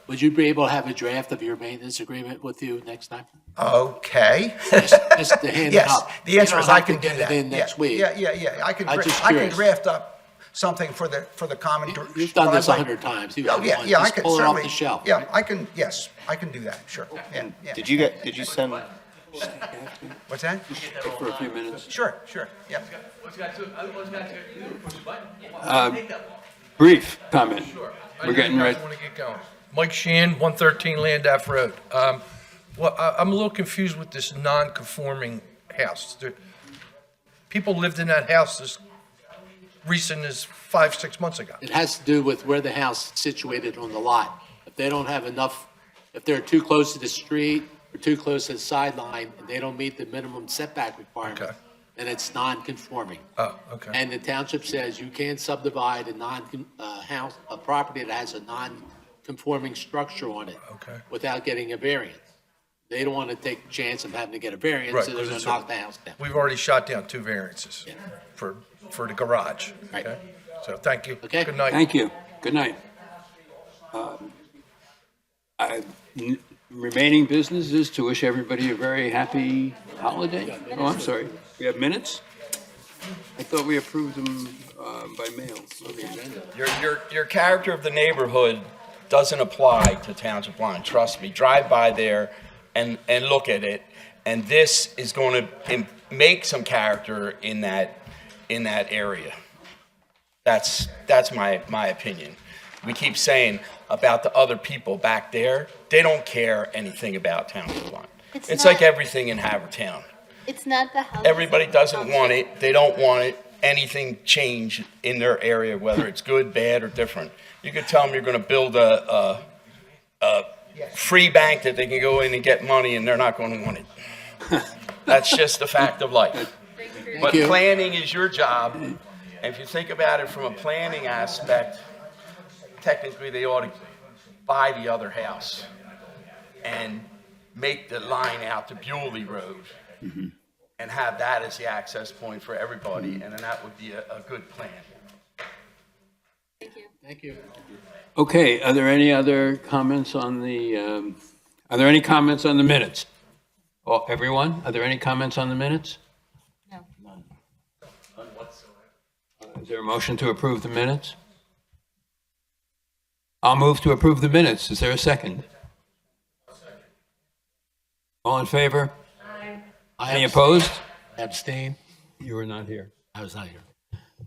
Would you be able to have a draft of your maintenance agreement with you next time? Okay. Just to hand it Yes, up. the answer You is don't I have to can do get that. it in next Yeah, week. Yeah. I I'm just can curious. draft up something for the common. You've done this driveway. 100 times. You Oh, have yeah, one. yeah, I Just can pull it off certainly. the shelf. Yeah, I can, yes, I can do that, sure. Yeah. Did you send, What's that? For a few minutes. Sure, yeah. Brief comment. We're getting ready. right. Want to get going. Mike Sheehan, 113 Land Ave Road. Well, I'm a little confused with this non-conforming house. People lived in that house as recent as 5-6 months ago. It has to do with where the house is situated on the lot. If they don't have enough, if they're too close to the street or too close to the sideline, and they don't meet the minimum setback requirement, Okay. then it's non-conforming. Oh, okay. And the township says you can't subdivide a property that has a non-conforming structure on it Okay. without getting a variance. They don't want to take the chance of having to get a variance, Right, so they're 'cause going it's to a- knock the house down. We've already shot down 2 variances for the garage. Right. Okay. So thank you. Okay. Good night. Thank you. Good night. Remaining business is to wish everybody a very happy holiday. Oh, I'm sorry. We have minutes? I thought we approved them by mail. Your character of the neighborhood doesn't apply to Township Line, trust me. Drive by there and look at it, and this is going to make some character in that area. That's my opinion. We keep saying about the other people back there, they don't care anything about Township Line. It's like everything in Havertown. It's not the house. Everybody doesn't want it, they don't want it, anything change in their area, whether it's good, bad, or different. You could tell them you're gonna build a free bank that they can go in and get money, and they're not gonna want it. That's just the fact of life. But you. planning is your job, and if you think about it from a planning aspect, technically they ought to buy the other house and make the line out to Bewley Road and have that as the access point for everybody, and then that would be a good plan. Thank you. Okay, are there any other comments on the, are there any comments on the minutes? Oh, everyone, are there any comments on the minutes? No. Is there a motion to approve the minutes? I'll move to approve the minutes. Is there a second? All in favor? Any opposed? Abstain? You were not here. I was not here.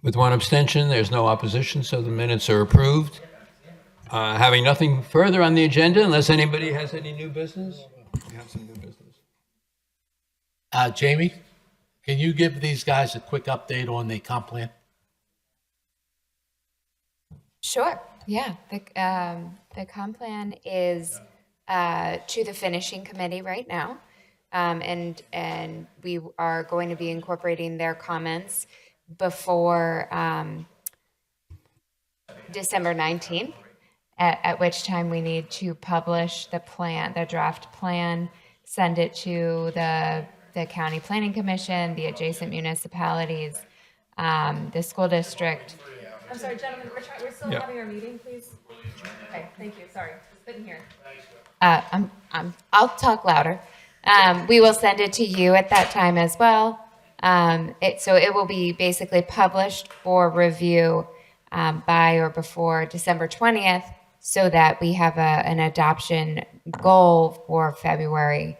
With one abstention, there's no opposition, so the minutes are approved. Having nothing further on the agenda, unless anybody has any new business? We have some new business. Jamie, can you give these guys a quick update on the comp plan? Sure, yeah. The comp plan is to the finishing committee right now. And we are going to be incorporating their comments before December 19th, at which time we need to publish the plan, the draft plan, send it to the county planning commission, the adjacent municipalities, the school district. I'm sorry, gentlemen, we're still Yeah. having our meeting, please. Okay, thank you, sorry, just couldn't hear. I'll talk louder. We will send it to you at that time as well. So it will be basically published for review by or before December 20th, so that we have an adoption goal for February.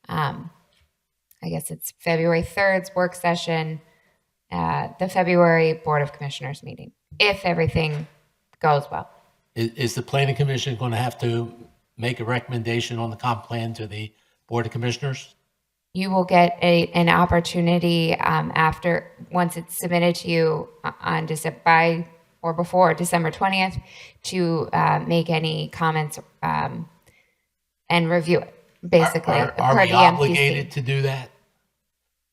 I guess it's February 3rd's work session, the February Board of Commissioners meeting, if everything goes well. Is the planning commission going to have to make a recommendation on the comp plan to the Board of Commissioners? You will get an opportunity once it's submitted to you on by or before December 20th to make any comments and review it, basically. Are per we the MPC. obligated to do that?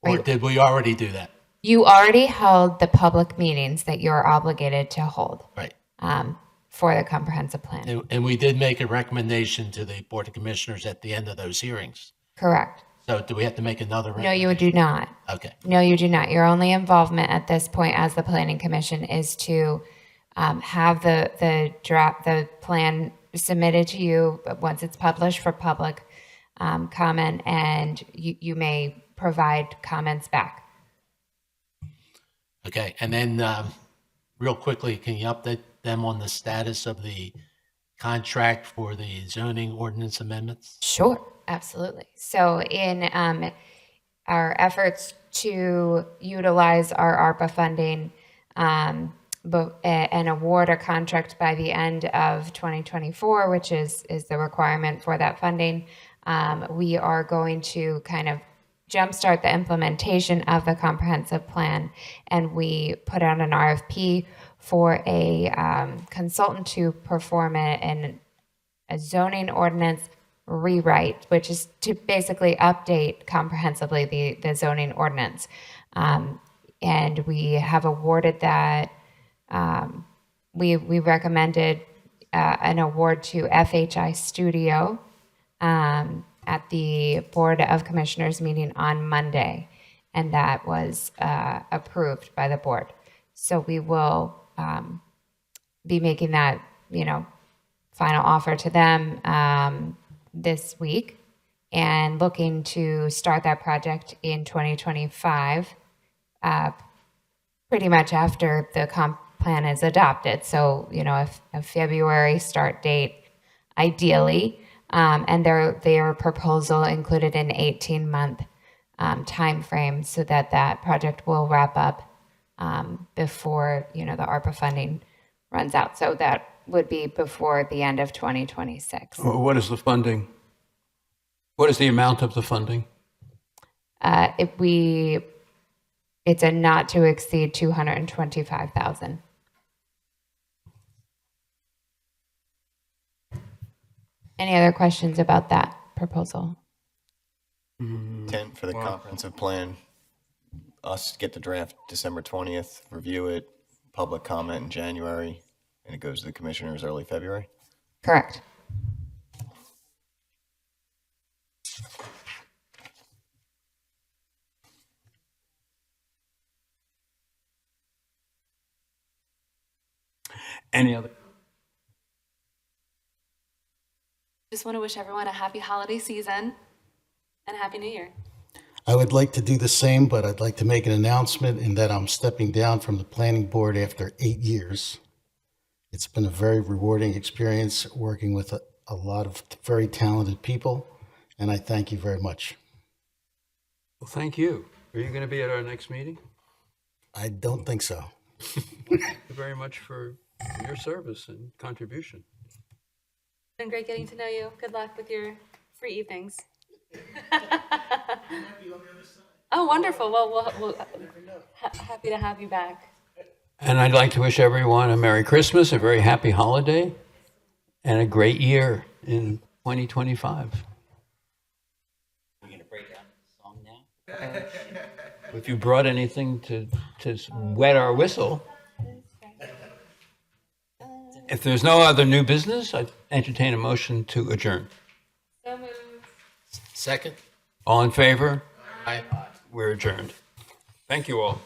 Or did we already do that? You already held the public meetings that you're obligated to hold. Right. For the comprehensive plan. And we did make a recommendation to the Board of Commissioners at the end of those hearings. Correct. So do we have to make another? No, you do not. Okay. No, you do not. Your only involvement at this point as the planning commission is to have the plan submitted to you once it's published for public comment, and you may provide comments back. Okay, and then real quickly, can you update them on the status of the contract for the zoning ordinance amendments? Sure, absolutely. So in our efforts to utilize our ARPA funding and award a contract by the end of 2024, which is the requirement for that funding, we are going to kind of jumpstart the implementation of the comprehensive plan, and we put out an RFP for a consultant to perform a zoning ordinance rewrite, which is to basically update comprehensively the zoning ordinance. And we have awarded that. We recommended an award to FHI Studio at the Board of Commissioners meeting on Monday, and that was approved by the board. So we will be making that, final offer to them this week, and looking to start that project in 2025, pretty much after the comp plan is adopted. So, a February start date, ideally. And their proposal included an 18-month time frame, so that project will wrap up before the ARPA funding runs out. So that would be before the end of 2026. What is the funding? What is the amount of the funding? It's a not to exceed $225,000. Any other questions about that proposal? Intent for the comprehensive plan, us get the draft December 20th, review it, public comment in January, and it goes to the commissioners early February? Correct. Any other? Just want to wish everyone a happy holiday season and a happy new year. I would like to do the same, but I'd like to make an announcement in that I'm stepping down from the planning board after 8 years. It's been a very rewarding experience working with a lot of very talented people, and I thank you very much. Well, thank you. Are you going to be at our next meeting? I don't think so. Thank you very much for your service and contribution. It's been great getting to know you. Good luck with your free evenings. Oh, wonderful. Well, we'll happy to have you back. And I'd like to wish everyone a Merry Christmas, a very happy holiday, and a great year in 2025. We're going to break out the song now? If you brought anything to wet our whistle. If there's no other new business, I entertain a motion to adjourn. So moved. Second? All in favor? Aye. We're adjourned. Thank you all.